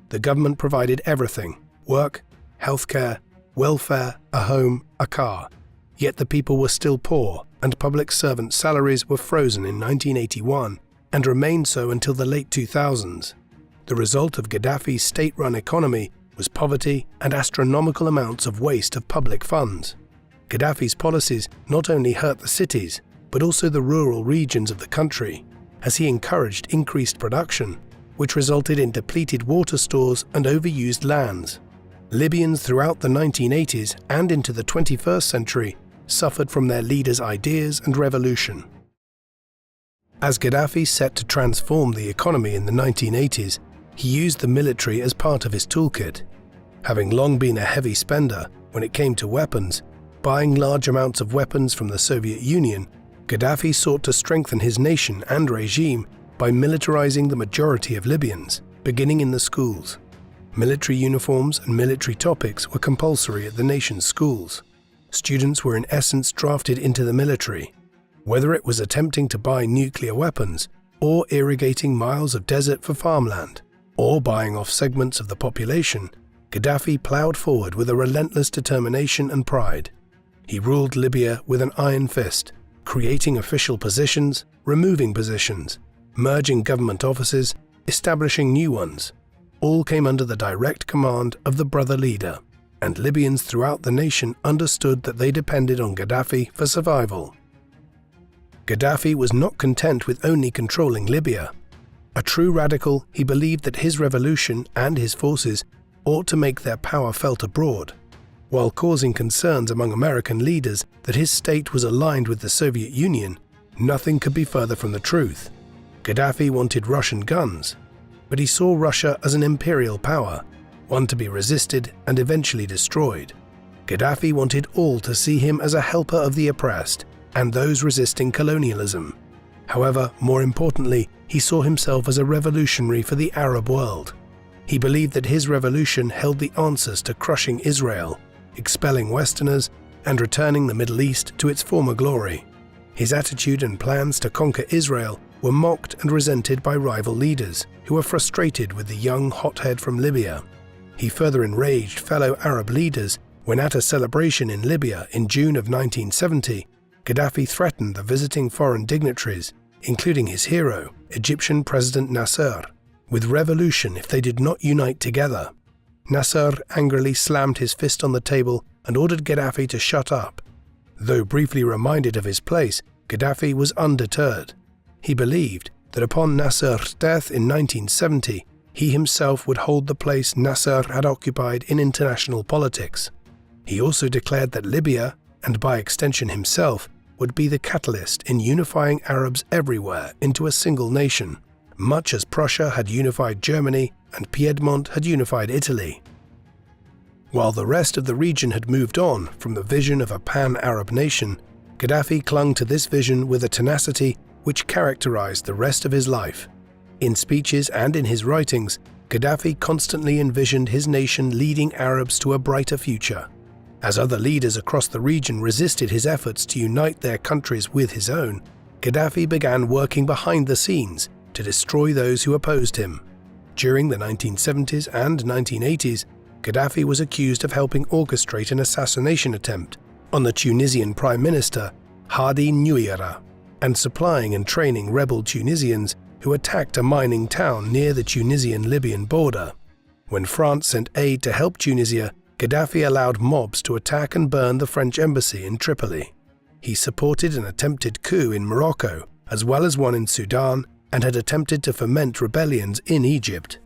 The government provided everything: work, healthcare, welfare, a home, a car. Yet the people were still poor, and public servant salaries were frozen in 1981 and remained so until the late 2000s. The result of Gaddafi's state-run economy was poverty and astronomical amounts of waste of public funds. Gaddafi's policies not only hurt the cities, but also the rural regions of the country, as he encouraged increased production, which resulted in depleted water stores and overused lands. Libyans throughout the 1980s and into the 21st century suffered from their leaders' ideas and revolution. As Gaddafi set to transform the economy in the 1980s, he used the military as part of his toolkit. Having long been a heavy spender when it came to weapons, buying large amounts of weapons from the Soviet Union, Gaddafi sought to strengthen his nation and regime by militarizing the majority of Libyans, beginning in the schools. Military uniforms and military topics were compulsory at the nation's schools. Students were in essence drafted into the military. Whether it was attempting to buy nuclear weapons, or irrigating miles of desert for farmland, or buying off segments of the population, Gaddafi plowed forward with a relentless determination and pride. He ruled Libya with an iron fist, creating official positions, removing positions, merging government offices, establishing new ones. All came under the direct command of the brother leader, and Libyans throughout the nation understood that they depended on Gaddafi for survival. Gaddafi was not content with only controlling Libya. A true radical, he believed that his revolution and his forces ought to make their power felt abroad. While causing concerns among American leaders that his state was aligned with the Soviet Union, nothing could be further from the truth. Gaddafi wanted Russian guns, but he saw Russia as an imperial power, one to be resisted and eventually destroyed. Gaddafi wanted all to see him as a helper of the oppressed and those resisting colonialism. However, more importantly, he saw himself as a revolutionary for the Arab world. He believed that his revolution held the answers to crushing Israel, expelling Westerners, and returning the Middle East to its former glory. His attitude and plans to conquer Israel were mocked and resented by rival leaders who were frustrated with the young hothead from Libya. He further enraged fellow Arab leaders when, at a celebration in Libya in June of 1970, Gaddafi threatened the visiting foreign dignitaries, including his hero, Egyptian President Nasser, with revolution if they did not unite together. Nasser angrily slammed his fist on the table and ordered Gaddafi to shut up. Though briefly reminded of his place, Gaddafi was undeterred. He believed that upon Nasser's death in 1970, he himself would hold the place Nasser had occupied in international politics. He also declared that Libya, and by extension himself, would be the catalyst in unifying Arabs everywhere into a single nation, much as Prussia had unified Germany and Piedmont had unified Italy. While the rest of the region had moved on from the vision of a pan-Arab nation, Gaddafi clung to this vision with a tenacity which characterized the rest of his life. In speeches and in his writings, Gaddafi constantly envisioned his nation leading Arabs to a brighter future. As other leaders across the region resisted his efforts to unite their countries with his own, Gaddafi began working behind the scenes to destroy those who opposed him. During the 1970s and 1980s, Gaddafi was accused of helping orchestrate an assassination attempt on the Tunisian Prime Minister Hadi Nouira and supplying and training rebel Tunisians who attacked a mining town near the Tunisian-Libyan border. When France sent aid to help Tunisia, Gaddafi allowed mobs to attack and burn the French embassy in Tripoli. He supported an attempted coup in Morocco, as well as one in Sudan, and had attempted to foment rebellions in Egypt.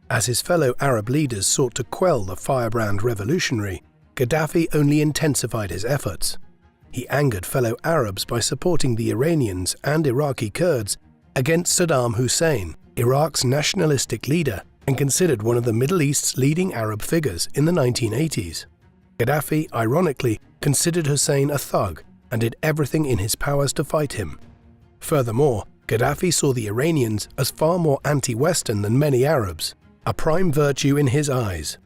As his fellow Arab leaders sought to quell the firebrand revolutionary, Gaddafi only intensified his efforts. He angered fellow Arabs by supporting the Iranians and Iraqi Kurds against Saddam Hussein, Iraq's nationalistic leader, and considered one of the Middle East's leading Arab figures in the 1980s. Gaddafi, ironically, considered Hussein a thug and did everything in his powers to fight him. Furthermore, Gaddafi saw the Iranians as far more anti-Western than many Arabs, a prime virtue in his eyes.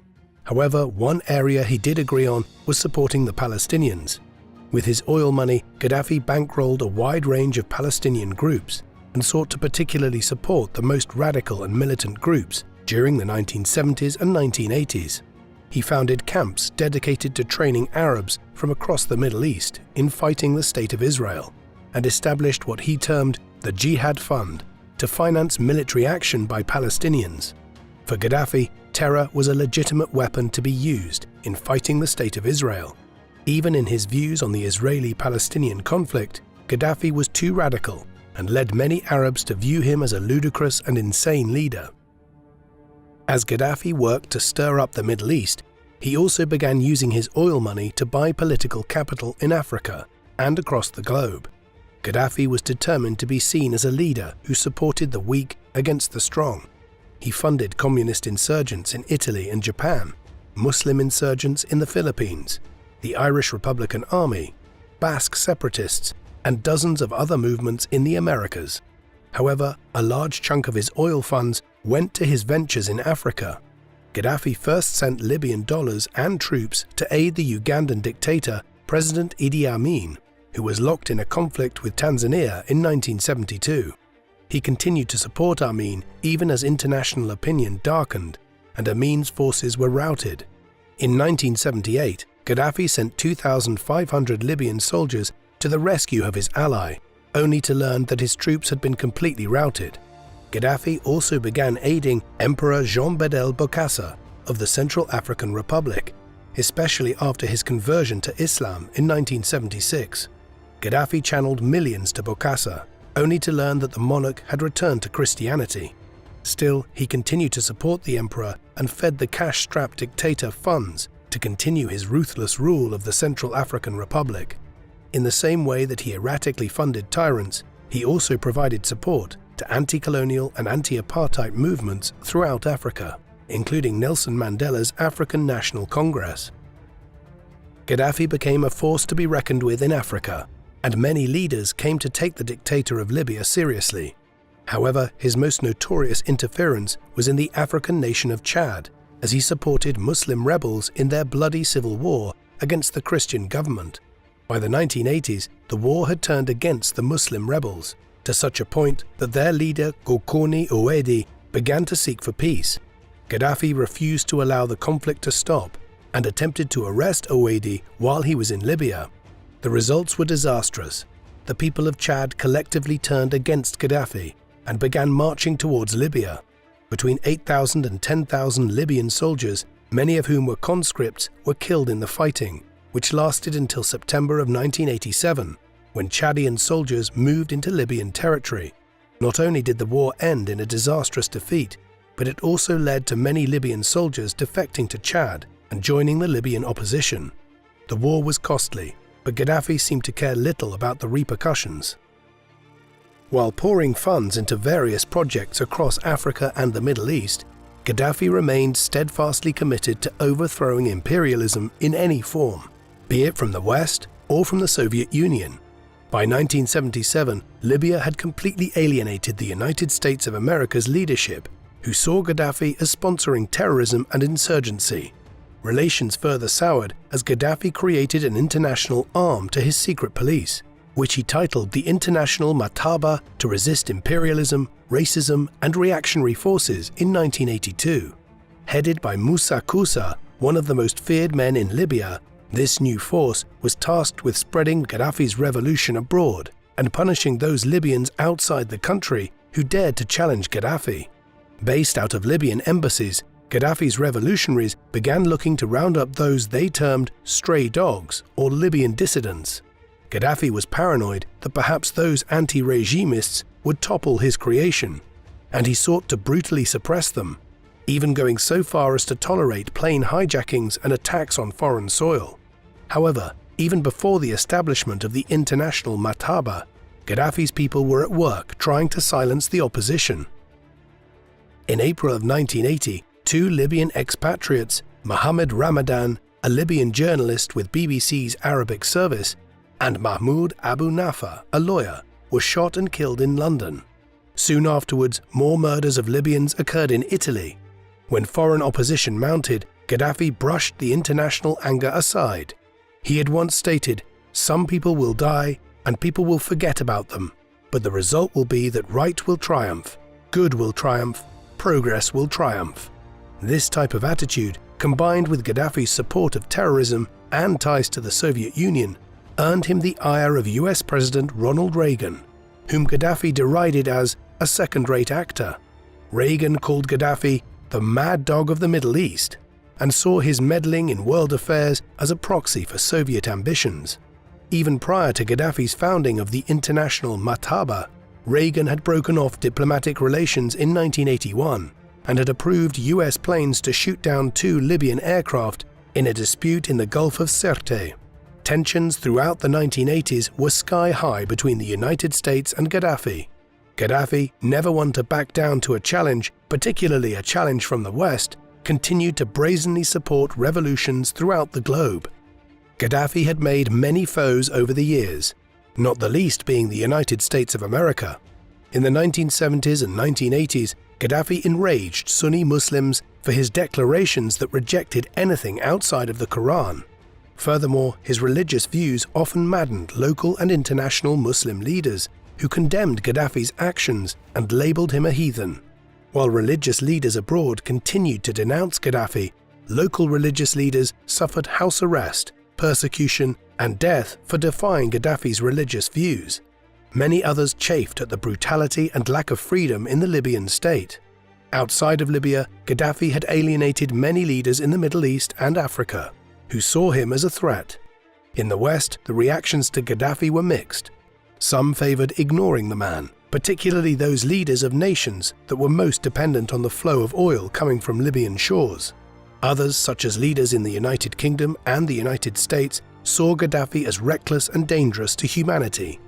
However, one area he did agree on was supporting the Palestinians. With his oil money, Gaddafi bankrolled a wide range of Palestinian groups and sought to particularly support the most radical and militant groups during the 1970s and 1980s. He founded camps dedicated to training Arabs from across the Middle East in fighting the State of Israel, and established what he termed the Jihad Fund to finance military action by Palestinians. For Gaddafi, terror was a legitimate weapon to be used in fighting the State of Israel. Even in his views on the Israeli-Palestinian conflict, Gaddafi was too radical and led many Arabs to view him as a ludicrous and insane leader. As Gaddafi worked to stir up the Middle East, he also began using his oil money to buy political capital in Africa and across the globe. Gaddafi was determined to be seen as a leader who supported the weak against the strong. He funded communist insurgents in Italy and Japan, Muslim insurgents in the Philippines, the Irish Republican Army, Basque separatists, and dozens of other movements in the Americas. However, a large chunk of his oil funds went to his ventures in Africa. Gaddafi first sent Libyan dollars and troops to aid the Ugandan dictator President Idi Amin, who was locked in a conflict with Tanzania in 1972. He continued to support Amin even as international opinion darkened and Amin's forces were routed. In 1978, Gaddafi sent 2,500 Libyan soldiers to the rescue of his ally, only to learn that his troops had been completely routed. Gaddafi also began aiding Emperor Jean Bedel Bokassa of the Central African Republic, especially after his conversion to Islam in 1976. Gaddafi channeled millions to Bokassa, only to learn that the monarch had returned to Christianity. Still, he continued to support the emperor and fed the cash-strapped dictator funds to continue his ruthless rule of the Central African Republic. In the same way that he erratically funded tyrants, He also provided support to anti-colonial and anti-apartheid movements throughout Africa, including Nelson Mandela's African National Congress. Gaddafi became a force to be reckoned with in Africa, and many leaders came to take the dictator of Libya seriously. However, his most notorious interference was in the African nation of Chad, as he supported Muslim rebels in their bloody civil war against the Christian government. By the 1980s, the war had turned against the Muslim rebels, to such a point that their leader Gokoni Ouedi began to seek for peace. Gaddafi refused to allow the conflict to stop and attempted to arrest Ouedi while he was in Libya. The results were disastrous. The people of Chad collectively turned against Gaddafi and began marching towards Libya. Between 8,000 and 10,000 Libyan soldiers, many of whom were conscripts, were killed in the fighting, which lasted until September of 1987, when Chadian soldiers moved into Libyan territory. Not only did the war end in a disastrous defeat, but it also led to many Libyan soldiers defecting to Chad and joining the Libyan opposition. The war was costly, but Gaddafi seemed to care little about the repercussions. While pouring funds into various projects across Africa and the Middle East, Gaddafi remained steadfastly committed to overthrowing imperialism in any form, be it from the West or from the Soviet Union. By 1977, Libya had completely alienated the United States of America's leadership, who saw Gaddafi as sponsoring terrorism and insurgency. Relations further soured as Gaddafi created an international arm to his secret police, which he titled the International Mataba to resist imperialism, racism, and reactionary forces in 1982. Headed by Musa Kusa, one of the most feared men in Libya, this new force was tasked with spreading Gaddafi's revolution abroad and punishing those Libyans outside the country who dared to challenge Gaddafi. Based out of Libyan embassies, Gaddafi's revolutionaries began looking to round up those they termed stray dogs or Libyan dissidents. Gaddafi was paranoid that perhaps those anti-regimists would topple his creation, and he sought to brutally suppress them, even going so far as to tolerate plane hijackings and attacks on foreign soil. However, even before the establishment of the International Mataba, Gaddafi's people were at work trying to silence the opposition. In April of 1980, two Libyan expatriates, Mohammed Ramadan, a Libyan journalist with BBC's Arabic service, and Mahmoud Abu Nafa, a lawyer, were shot and killed in London. Soon afterwards, more murders of Libyans occurred in Italy. When foreign opposition mounted, Gaddafi brushed the international anger aside. He had once stated, "Some people will die and people will forget about them, but the result will be that right will triumph, good will triumph, progress will triumph." This type of attitude, combined with Gaddafi's support of terrorism and ties to the Soviet Union, earned him the ire of US President Ronald Reagan, whom Gaddafi derided as a second-rate actor. Reagan called Gaddafi the mad dog of the Middle East and saw his meddling in world affairs as a proxy for Soviet ambitions. Even prior to Gaddafi's founding of the International Mataba, Reagan had broken off diplomatic relations in 1981 and had approved US planes to shoot down two Libyan aircraft in a dispute in the Gulf of Sirte. Tensions throughout the 1980s were sky-high between the United States and Gaddafi. Gaddafi, never one to back down to a challenge, particularly a challenge from the West, continued to brazenly support revolutions throughout the globe. Gaddafi had made many foes over the years, not the least being the United States of America. In the 1970s and 1980s, Gaddafi enraged Sunni Muslims for his declarations that rejected anything outside of the Quran. Furthermore, his religious views often maddened local and international Muslim leaders who condemned Gaddafi's actions and labeled him a heathen. While religious leaders abroad continued to denounce Gaddafi, local religious leaders suffered house arrest, persecution, and death for defying Gaddafi's religious views. Many others chafed at the brutality and lack of freedom in the Libyan state. Outside of Libya, Gaddafi had alienated many leaders in the Middle East and Africa, who saw him as a threat. In the West, the reactions to Gaddafi were mixed. Some favored ignoring the man, particularly those leaders of nations that were most dependent on the flow of oil coming from Libyan shores. Others, such as leaders in the United Kingdom and the United States, saw Gaddafi as reckless and dangerous to humanity.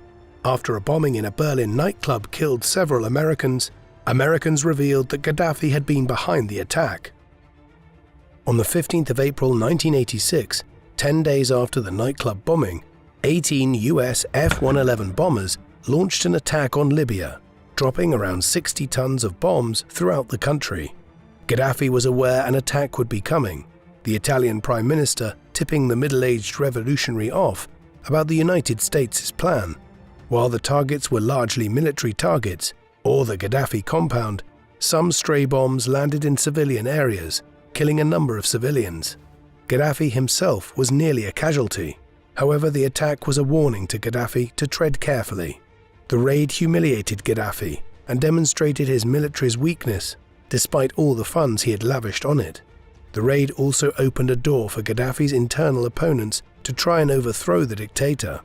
After a bombing in a Berlin nightclub killed several Americans, Americans revealed that Gaddafi had been behind the attack. On the 15th of April 1986, 10 days after the nightclub bombing, 18 US F-111 bombers launched an attack on Libya, dropping around 60 tons of bombs throughout the country. Gaddafi was aware an attack would be coming, the Italian Prime Minister tipping the middle-aged revolutionary off about the United States' plan. While the targets were largely military targets, or the Gaddafi compound, some stray bombs landed in civilian areas, killing a number of civilians. Gaddafi himself was nearly a casualty. However, the attack was a warning to Gaddafi to tread carefully. The raid humiliated Gaddafi and demonstrated his military's weakness, despite all the funds he had lavished on it. The raid also opened a door for Gaddafi's internal opponents to try and overthrow the dictator.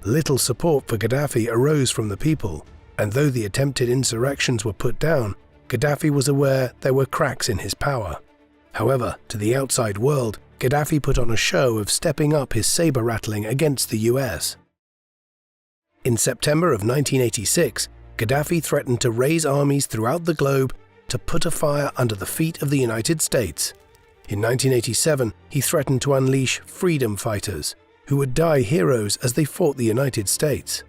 Little support for Gaddafi arose from the people, and though the attempted insurrections were put down, Gaddafi was aware there were cracks in his power. However, to the outside world, Gaddafi put on a show of stepping up his saber-rattling against the US. In September of 1986, Gaddafi threatened to raise armies throughout the globe to put a fire under the feet of the United States. In 1987, he threatened to unleash freedom fighters, who would die heroes as they fought the United States.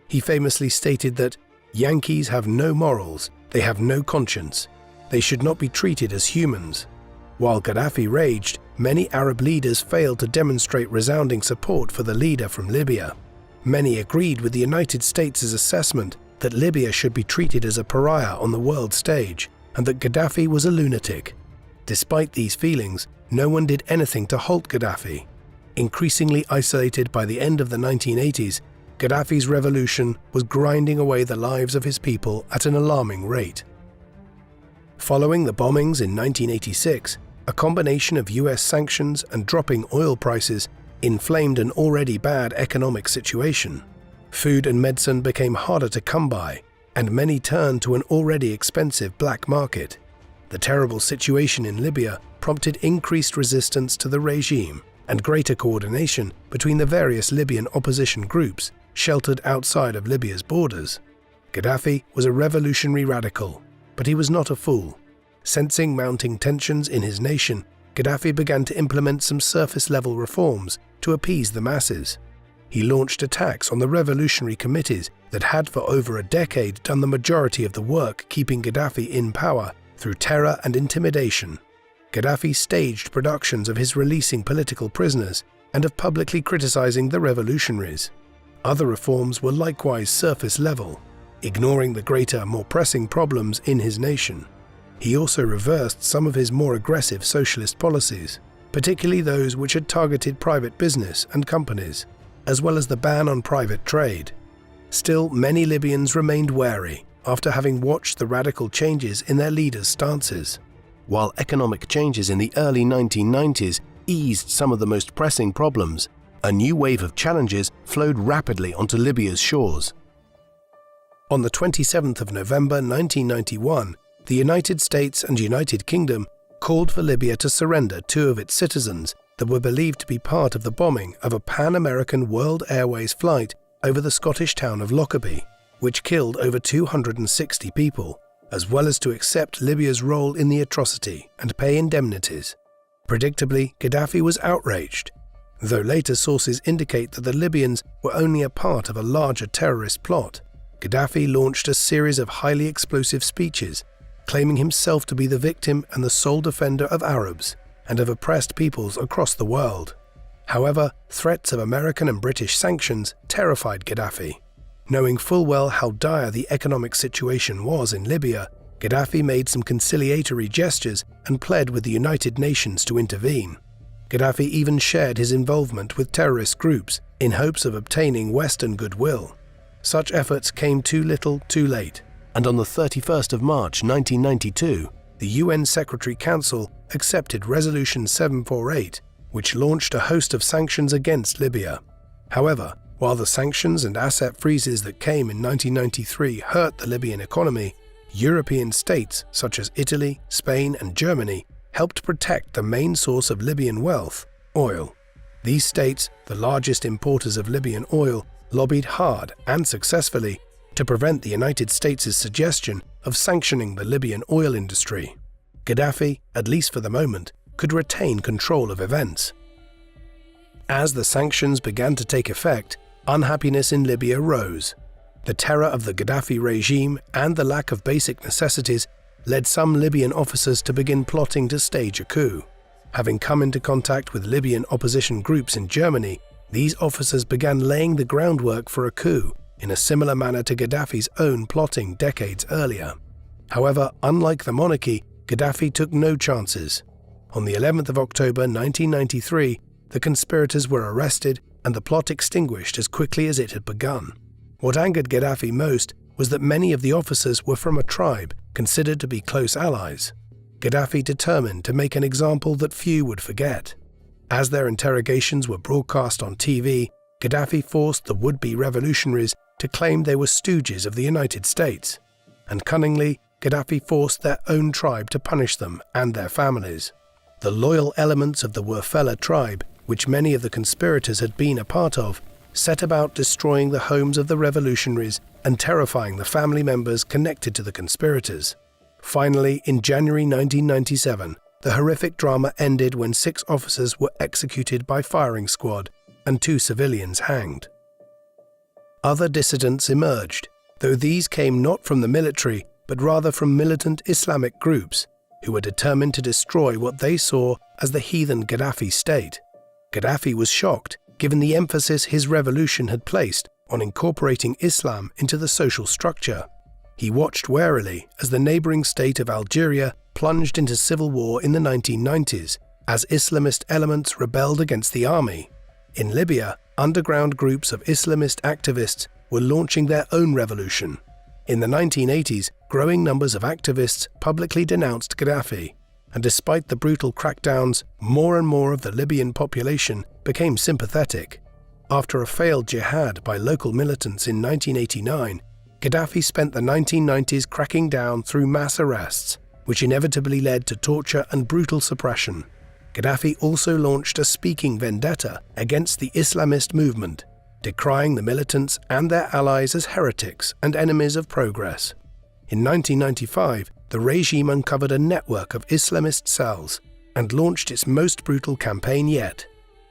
He famously stated that Yankees have no morals, they have no conscience, they should not be treated as humans. While Gaddafi raged, many Arab leaders failed to demonstrate resounding support for the leader from Libya. Many agreed with the United States' assessment that Libya should be treated as a pariah on the world stage and that Gaddafi was a lunatic. Despite these feelings, no one did anything to halt Gaddafi. Increasingly isolated by the end of the 1980s, Gaddafi's revolution was grinding away the lives of his people at an alarming rate. Following the bombings in 1986, a combination of US sanctions and dropping oil prices inflamed an already bad economic situation. Food and medicine became harder to come by, and many turned to an already expensive black market. The terrible situation in Libya prompted increased resistance to the regime and greater coordination between the various Libyan opposition groups sheltered outside of Libya's borders. Gaddafi was a revolutionary radical, but he was not a fool. Sensing mounting tensions in his nation, Gaddafi began to implement some surface-level reforms to appease the masses. He launched attacks on the revolutionary committees that had for over a decade done the majority of the work keeping Gaddafi in power through terror and intimidation. Gaddafi staged productions of his releasing political prisoners and of publicly criticizing the revolutionaries. Other reforms were likewise surface level, ignoring the greater, more pressing problems in his nation. He also reversed some of his more aggressive socialist policies, particularly those which had targeted private business and companies, as well as the ban on private trade. Still, many Libyans remained wary after having watched the radical changes in their leaders' stances. While economic changes in the early 1990s eased some of the most pressing problems, a new wave of challenges flowed rapidly onto Libya's shores. On the 27th of November 1991, the United States and United Kingdom called for Libya to surrender two of its citizens that were believed to be part of the bombing of a Pan-American World Airways flight over the Scottish town of Lockerbie, which killed over 260 people, as well as to accept Libya's role in the atrocity and pay indemnities. Predictably, Gaddafi was outraged, though later sources indicate that the Libyans were only a part of a larger terrorist plot. Gaddafi launched a series of highly explosive speeches, claiming himself to be the victim and the sole defender of Arabs and of oppressed peoples across the world. However, threats of American and British sanctions terrified Gaddafi. Knowing full well how dire the economic situation was in Libya, Gaddafi made some conciliatory gestures and pled with the United Nations to intervene. Gaddafi even shared his involvement with terrorist groups in hopes of obtaining Western goodwill. Such efforts came too little, too late, and on the 31st of March 1992, the UN Secretary Council accepted Resolution 748, which launched a host of sanctions against Libya. However, while the sanctions and asset freezes that came in 1993 hurt the Libyan economy, European states such as Italy, Spain, and Germany helped protect the main source of Libyan wealth, oil. These states, the largest importers of Libyan oil, lobbied hard and successfully to prevent the United States' suggestion of sanctioning the Libyan oil industry. Gaddafi, at least for the moment, could retain control of events. As the sanctions began to take effect, unhappiness in Libya rose. The terror of the Gaddafi regime and the lack of basic necessities led some Libyan officers to begin plotting to stage a coup. Having come into contact with Libyan opposition groups in Germany, these officers began laying the groundwork for a coup in a similar manner to Gaddafi's own plotting decades earlier. However, unlike the monarchy, Gaddafi took no chances. On the 11th of October 1993, the conspirators were arrested and the plot extinguished as quickly as it had begun. What angered Gaddafi most was that many of the officers were from a tribe considered to be close allies. Gaddafi determined to make an example that few would forget. As their interrogations were broadcast on TV, Gaddafi forced the would-be revolutionaries to claim they were stooges of the United States, and cunningly, Gaddafi forced their own tribe to punish them and their families. The loyal elements of the Wurfela tribe, which many of the conspirators had been a part of, set about destroying the homes of the revolutionaries and terrifying the family members connected to the conspirators. Finally, in January 1997, the horrific drama ended when 6 officers were executed by firing squad and 2 civilians hanged. Other dissidents emerged, though these came not from the military but rather from militant Islamic groups who were determined to destroy what they saw as the heathen Gaddafi state. Gaddafi was shocked, given the emphasis his revolution had placed on incorporating Islam into the social structure. He watched warily as the neighboring state of Algeria plunged into civil war in the 1990s, as Islamist elements rebelled against the army. In Libya, underground groups of Islamist activists were launching their own revolution. In the 1980s, growing numbers of activists publicly denounced Gaddafi, and despite the brutal crackdowns, more and more of the Libyan population became sympathetic. After a failed jihad by local militants in 1989, Gaddafi spent the 1990s cracking down through mass arrests, which inevitably led to torture and brutal suppression. Gaddafi also launched a speaking vendetta against the Islamist movement, decrying the militants and their allies as heretics and enemies of progress. In 1995, the regime uncovered a network of Islamist cells and launched its most brutal campaign yet.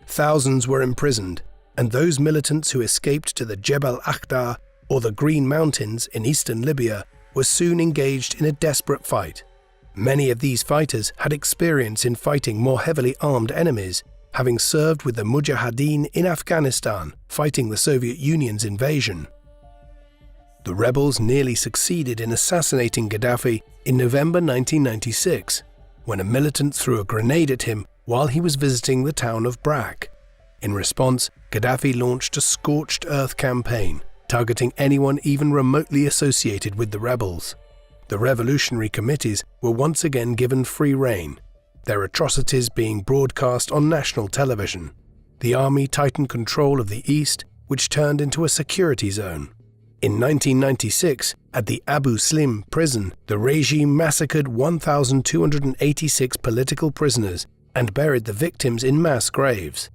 Thousands were imprisoned, and those militants who escaped to the Jebel Akhdar or the Green Mountains in eastern Libya were soon engaged in a desperate fight. Many of these fighters had experience in fighting more heavily armed enemies, having served with the Mujahideen in Afghanistan fighting the Soviet Union's invasion. The rebels nearly succeeded in assassinating Gaddafi in November 1996, when a militant threw a grenade at him while he was visiting the town of Brak. In response, Gaddafi launched a scorched earth campaign, targeting anyone even remotely associated with the rebels. The revolutionary committees were once again given free rein, their atrocities being broadcast on national television. The army tightened control of the east, which turned into a security zone. In 1996, at the Abu Slim prison, the regime massacred 1,286 political prisoners and buried the victims in mass graves.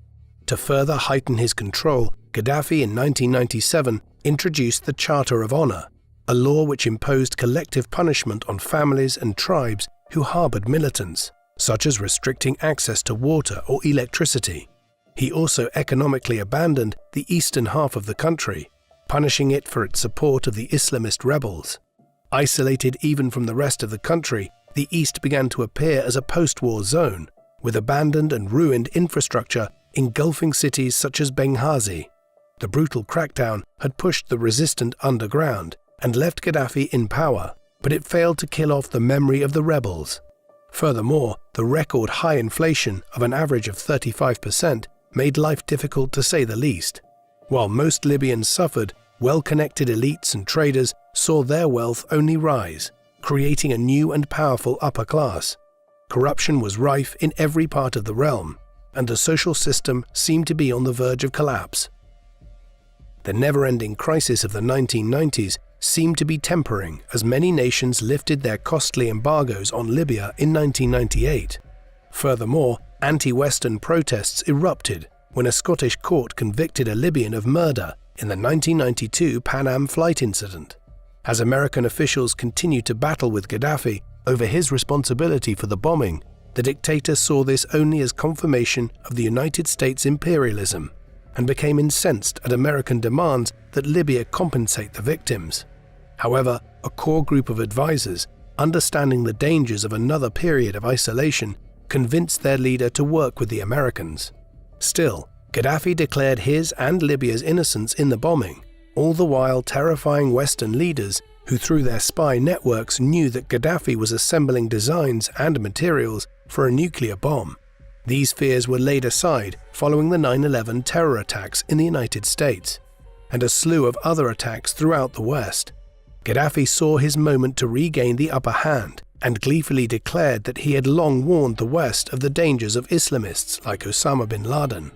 To further heighten his control, Gaddafi in 1997 introduced the Charter of Honor, a law which imposed collective punishment on families and tribes who harbored militants, such as restricting access to water or electricity. He also economically abandoned the eastern half of the country, punishing it for its support of the Islamist rebels. Isolated even from the rest of the country, the east began to appear as a post-war zone, with abandoned and ruined infrastructure engulfing cities such as Benghazi. The brutal crackdown had pushed the resistant underground and left Gaddafi in power, but it failed to kill off the memory of the rebels. Furthermore, the record high inflation of an average of 35% made life difficult to say the least. While most Libyans suffered, well-connected elites and traders saw their wealth only rise, creating a new and powerful upper class. Corruption was rife in every part of the realm, and the social system seemed to be on the verge of collapse. The never-ending crisis of the 1990s seemed to be tempering as many nations lifted their costly embargoes on Libya in 1998. Furthermore, anti-Western protests erupted when a Scottish court convicted a Libyan of murder in the 1992 Pan Am flight incident. As American officials continued to battle with Gaddafi over his responsibility for the bombing, the dictator saw this only as confirmation of the United States imperialism and became incensed at American demands that Libya compensate the victims. However, a core group of advisors, understanding the dangers of another period of isolation, convinced their leader to work with the Americans. Still, Gaddafi declared his and Libya's innocence in the bombing, all the while terrifying Western leaders who through their spy networks knew that Gaddafi was assembling designs and materials for a nuclear bomb. These fears were laid aside following the 9/11 terror attacks in the United States, and a slew of other attacks throughout the West. Gaddafi saw his moment to regain the upper hand and gleefully declared that he had long warned the West of the dangers of Islamists like Osama bin Laden.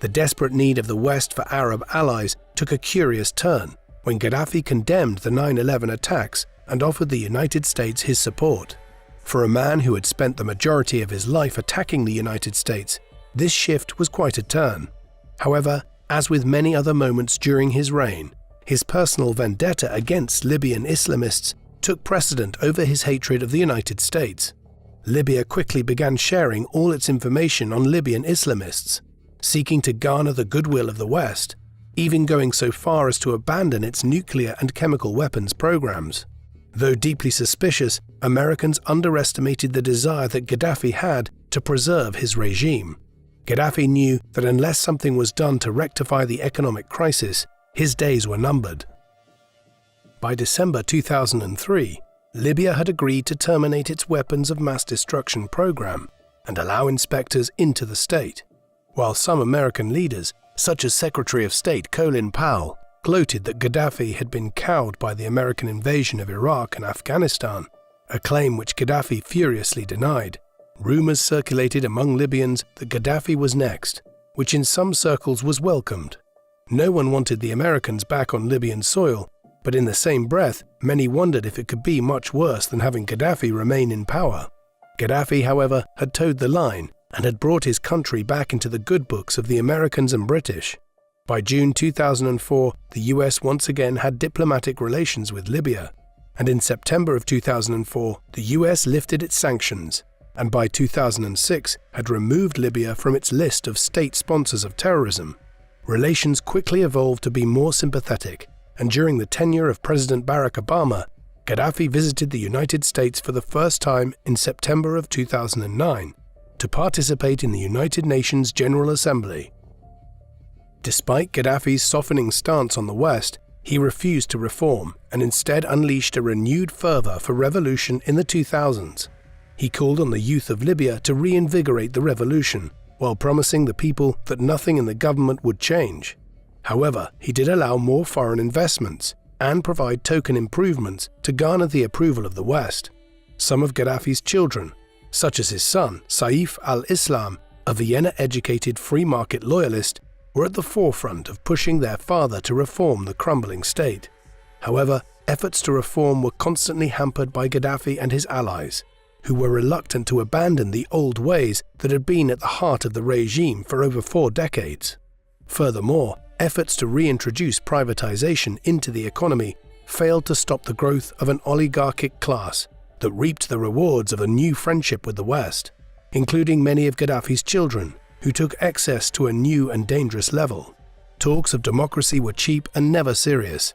The desperate need of the West for Arab allies took a curious turn when Gaddafi condemned the 9/11 attacks and offered the United States his support. For a man who had spent the majority of his life attacking the United States, this shift was quite a turn. However, as with many other moments during his reign, his personal vendetta against Libyan Islamists took precedent over his hatred of the United States. Libya quickly began sharing all its information on Libyan Islamists, seeking to garner the goodwill of the West, even going so far as to abandon its nuclear and chemical weapons programs. Though deeply suspicious, Americans underestimated the desire that Gaddafi had to preserve his regime. Gaddafi knew that unless something was done to rectify the economic crisis, his days were numbered. By December 2003, Libya had agreed to terminate its weapons of mass destruction program and allow inspectors into the state, while some American leaders, such as Secretary of State Colin Powell, gloated that Gaddafi had been cowed by the American invasion of Iraq and Afghanistan, a claim which Gaddafi furiously denied. Rumors circulated among Libyans that Gaddafi was next, which in some circles was welcomed. No one wanted the Americans back on Libyan soil, but in the same breath, many wondered if it could be much worse than having Gaddafi remain in power. Gaddafi, however, had toed the line and had brought his country back into the good books of the Americans and British. By June 2004, the US once again had diplomatic relations with Libya, and in September of 2004, the US lifted its sanctions, and by 2006 had removed Libya from its list of state sponsors of terrorism. Relations quickly evolved to be more sympathetic, and during the tenure of President Barack Obama, Gaddafi visited the United States for the first time in September of 2009 to participate in the United Nations General Assembly. Despite Gaddafi's softening stance on the West, he refused to reform and instead unleashed a renewed fervor for revolution in the 2000s. He called on the youth of Libya to reinvigorate the revolution, while promising the people that nothing in the government would change. However, he did allow more foreign investments and provide token improvements to garner the approval of the West. Some of Gaddafi's children, such as his son, Saif al-Islam, a Vienna-educated free market loyalist, were at the forefront of pushing their father to reform the crumbling state. However, efforts to reform were constantly hampered by Gaddafi and his allies, who were reluctant to abandon the old ways that had been at the heart of the regime for over 4 decades. Furthermore, efforts to reintroduce privatization into the economy failed to stop the growth of an oligarchic class that reaped the rewards of a new friendship with the West, including many of Gaddafi's children, who took excess to a new and dangerous level. Talks of democracy were cheap and never serious,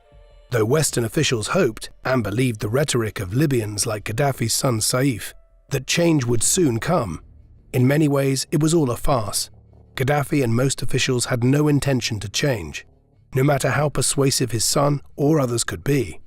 though Western officials hoped, and believed the rhetoric of Libyans like Gaddafi's son Saif, that change would soon come. In many ways, it was all a farce. Gaddafi and most officials had no intention to change, no matter how persuasive his son or others could be.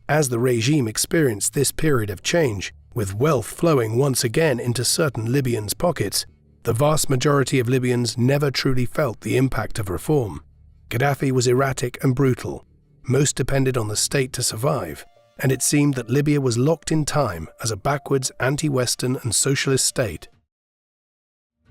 As the regime experienced this period of change, with wealth flowing once again into certain Libyans' pockets, the vast majority of Libyans never truly felt the impact of reform. Gaddafi was erratic and brutal. Most depended on the state to survive, and it seemed that Libya was locked in time as a backwards, anti-Western and socialist state.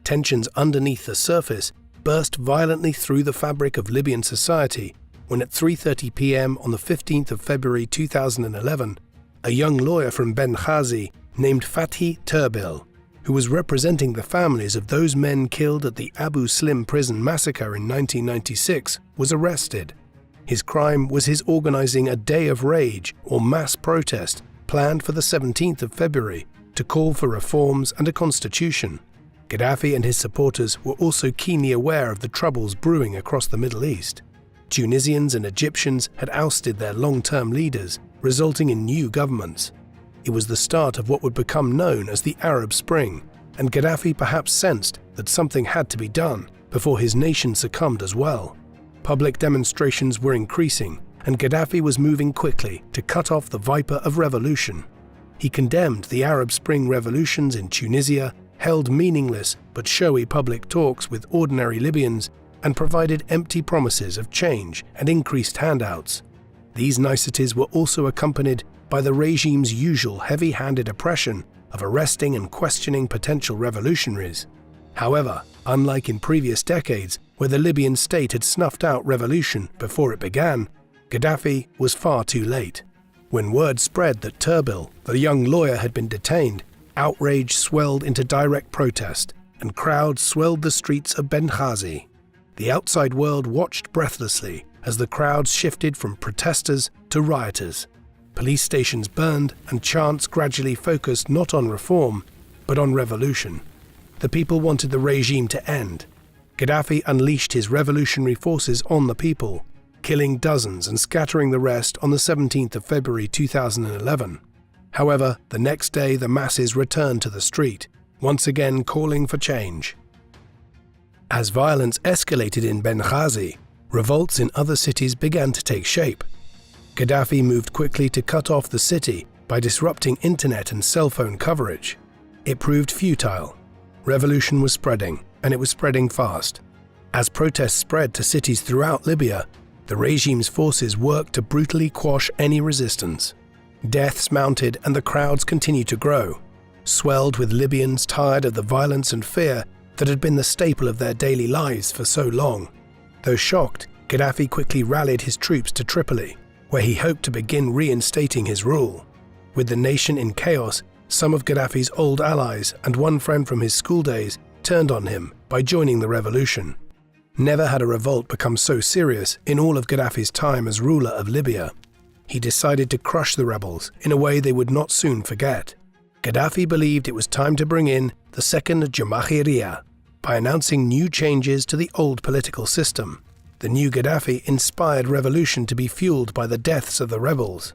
Tensions underneath the surface burst violently through the fabric of Libyan society when at 3:30 p.m. on the 15th of February 2011, a young lawyer from Benghazi named Fathi Terbil, who was representing the families of those men killed at the Abu Slim prison massacre in 1996, was arrested. His crime was his organizing a day of rage or mass protest planned for the 17th of February to call for reforms and a constitution. Gaddafi and his supporters were also keenly aware of the troubles brewing across the Middle East. Tunisians and Egyptians had ousted their long-term leaders, resulting in new governments. It was the start of what would become known as the Arab Spring, and Gaddafi perhaps sensed that something had to be done before his nation succumbed as well. Public demonstrations were increasing, and Gaddafi was moving quickly to cut off the viper of revolution. He condemned the Arab Spring revolutions in Tunisia, held meaningless but showy public talks with ordinary Libyans, and provided empty promises of change and increased handouts. These niceties were also accompanied by the regime's usual heavy-handed oppression of arresting and questioning potential revolutionaries. However, unlike in previous decades where the Libyan state had snuffed out revolution before it began, Gaddafi was far too late. When word spread that Turbil, the young lawyer, had been detained, outrage swelled into direct protest, and crowds swelled the streets of Benghazi. The outside world watched breathlessly as the crowds shifted from protesters to rioters. Police stations burned, and chants gradually focused not on reform, but on revolution. The people wanted the regime to end. Gaddafi unleashed his revolutionary forces on the people, killing dozens and scattering the rest on the 17th of February 2011. However, the next day the masses returned to the street, once again calling for change. As violence escalated in Benghazi, revolts in other cities began to take shape. Gaddafi moved quickly to cut off the city by disrupting internet and cell phone coverage. It proved futile. Revolution was spreading, and it was spreading fast. As protests spread to cities throughout Libya, the regime's forces worked to brutally quash any resistance. Deaths mounted and the crowds continued to grow, swelled with Libyans tired of the violence and fear that had been the staple of their daily lives for so long. Though shocked, Gaddafi quickly rallied his troops to Tripoli, where he hoped to begin reinstating his rule. With the nation in chaos, some of Gaddafi's old allies and one friend from his school days turned on him by joining the revolution. Never had a revolt become so serious in all of Gaddafi's time as ruler of Libya. He decided to crush the rebels in a way they would not soon forget. Gaddafi believed it was time to bring in the second Jamahiriya by announcing new changes to the old political system. The new Gaddafi inspired revolution to be fueled by the deaths of the rebels.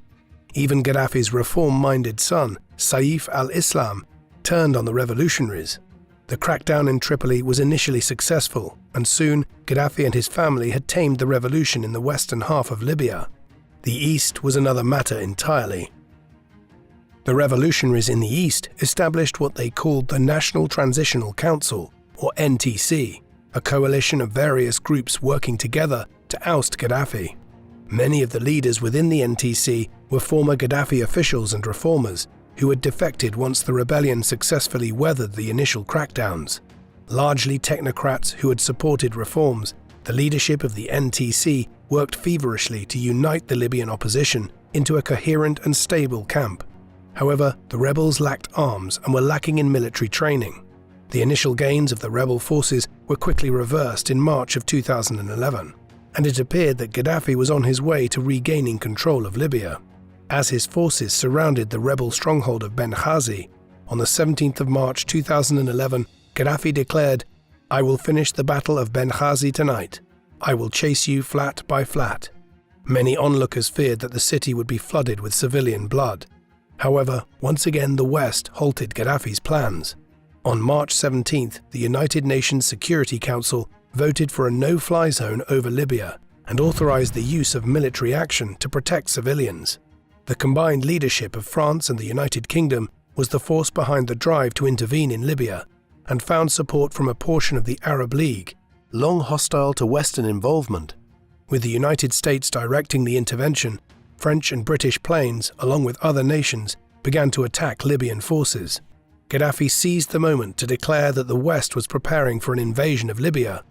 Even Gaddafi's reform-minded son, Saif al-Islam, turned on the revolutionaries. The crackdown in Tripoli was initially successful, and soon Gaddafi and his family had tamed the revolution in the western half of Libya. The east was another matter entirely. The revolutionaries in the east established what they called the National Transitional Council, or NTC, a coalition of various groups working together to oust Gaddafi. Many of the leaders within the NTC were former Gaddafi officials and reformers who had defected once the rebellion successfully weathered the initial crackdowns. Largely technocrats who had supported reforms, the leadership of the NTC worked feverishly to unite the Libyan opposition into a coherent and stable camp. However, the rebels lacked arms and were lacking in military training. The initial gains of the rebel forces were quickly reversed in March of 2011, and it appeared that Gaddafi was on his way to regaining control of Libya. As his forces surrounded the rebel stronghold of Benghazi, on the 17th of March 2011, Gaddafi declared, "I will finish the Battle of Benghazi tonight. I will chase you flat by flat." Many onlookers feared that the city would be flooded with civilian blood. However, once again the West halted Gaddafi's plans. On March 17th, the United Nations Security Council voted for a no-fly zone over Libya and authorized the use of military action to protect civilians. The combined leadership of France and the United Kingdom was the force behind the drive to intervene in Libya and found support from a portion of the Arab League, long hostile to Western involvement. With the United States directing the intervention, French and British planes, along with other nations, began to attack Libyan forces. Gaddafi seized the moment to declare that the West was preparing for an invasion of Libya.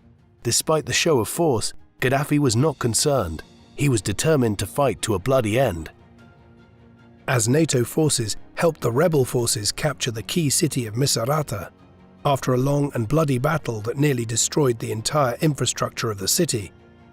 Despite the show of force, Gaddafi was not concerned. He was determined to fight to a bloody end. As NATO forces helped the rebel forces capture the key city of Misrata, after a long and bloody battle that nearly destroyed the entire infrastructure of the city,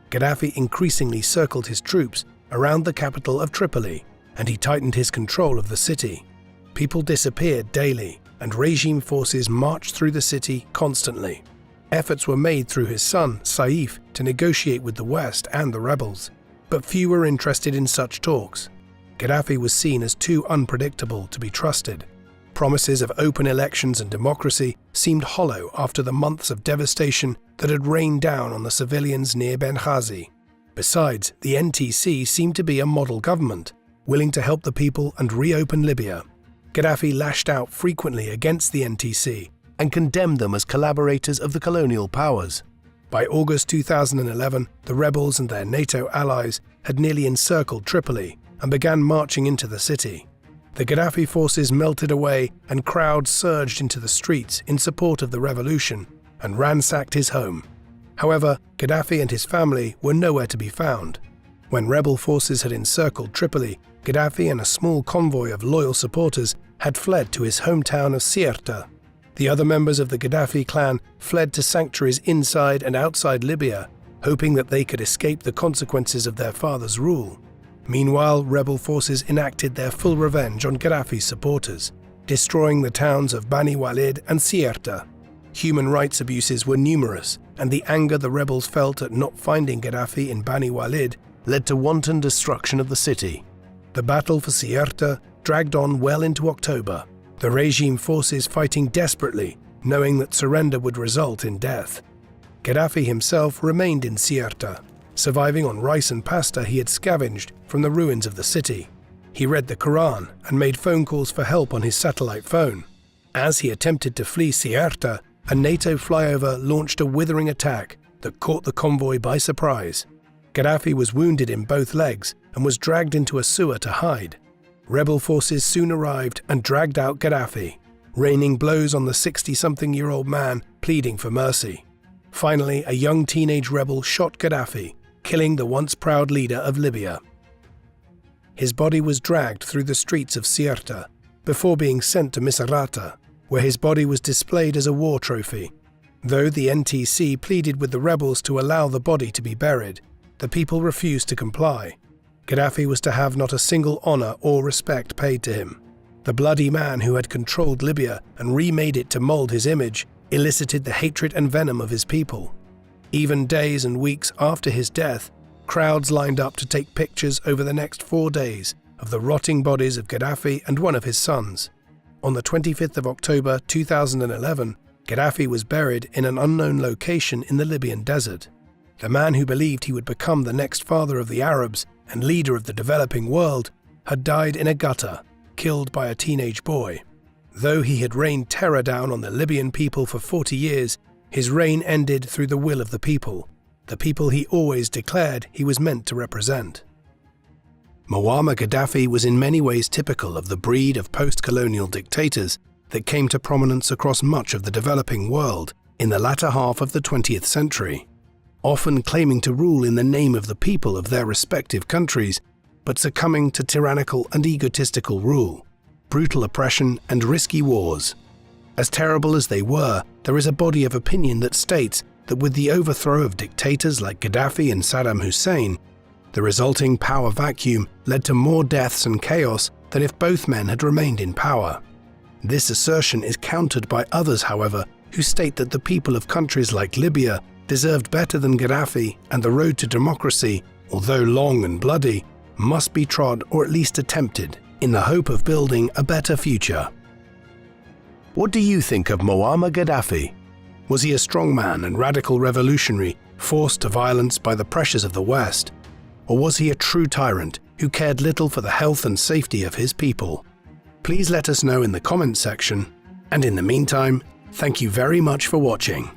Gaddafi increasingly circled his troops around the capital of Tripoli, and he tightened his control of the city. People disappeared daily, and regime forces marched through the city constantly. Efforts were made through his son, Saif, to negotiate with the West and the rebels, but few were interested in such talks. Gaddafi was seen as too unpredictable to be trusted. Promises of open elections and democracy seemed hollow after the months of devastation that had rained down on the civilians near Benghazi. Besides, the NTC seemed to be a model government, willing to help the people and reopen Libya. Gaddafi lashed out frequently against the NTC and condemned them as collaborators of the colonial powers. By August 2011, the rebels and their NATO allies had nearly encircled Tripoli and began marching into the city. The Gaddafi forces melted away and crowds surged into the streets in support of the revolution and ransacked his home. However, Gaddafi and his family were nowhere to be found. When rebel forces had encircled Tripoli, Gaddafi and a small convoy of loyal supporters had fled to his hometown of Sirte. The other members of the Gaddafi clan fled to sanctuaries inside and outside Libya, hoping that they could escape the consequences of their father's rule. Meanwhile, rebel forces enacted their full revenge on Gaddafi's supporters, destroying the towns of Bani Walid and Sirte. Human rights abuses were numerous, and the anger the rebels felt at not finding Gaddafi in Bani Walid led to wanton destruction of the city. The battle for Sirte dragged on well into October, the regime forces fighting desperately, knowing that surrender would result in death. Gaddafi himself remained in Sirte, surviving on rice and pasta he had scavenged from the ruins of the city. He read the Quran and made phone calls for help on his satellite phone. As he attempted to flee Sirte, a NATO flyover launched a withering attack that caught the convoy by surprise. Gaddafi was wounded in both legs and was dragged into a sewer to hide. Rebel forces soon arrived and dragged out Gaddafi, raining blows on the 60-something-year-old man pleading for mercy. Finally, a young teenage rebel shot Gaddafi, killing the once proud leader of Libya. His body was dragged through the streets of Sirte before being sent to Misrata, where his body was displayed as a war trophy. Though the NTC pleaded with the rebels to allow the body to be buried, the people refused to comply. Gaddafi was to have not a single honor or respect paid to him. The bloody man who had controlled Libya and remade it to mold his image elicited the hatred and venom of his people. Even days and weeks after his death, crowds lined up to take pictures over the next 4 days of the rotting bodies of Gaddafi and one of his sons. On the 25th of October 2011, Gaddafi was buried in an unknown location in the Libyan desert. The man who believed he would become the next father of the Arabs and leader of the developing world had died in a gutter, killed by a teenage boy. Though he had rained terror down on the Libyan people for 40 years, his reign ended through the will of the people he always declared he was meant to represent. Muammar Gaddafi was in many ways typical of the breed of post-colonial dictators that came to prominence across much of the developing world in the latter half of the 20th century, often claiming to rule in the name of the people of their respective countries, but succumbing to tyrannical and egotistical rule, brutal oppression and risky wars. As terrible as they were, there is a body of opinion that states that with the overthrow of dictators like Gaddafi and Saddam Hussein, the resulting power vacuum led to more deaths and chaos than if both men had remained in power. This assertion is countered by others, however, who state that the people of countries like Libya deserved better than Gaddafi, and the road to democracy, although long and bloody, must be trod or at least attempted in the hope of building a better future. What do you think of Muammar Gaddafi? Was he a strong man and radical revolutionary forced to violence by the pressures of the West? Or was he a true tyrant who cared little for the health and safety of his people? Please let us know in the comments section, and in the meantime, thank you very much for watching.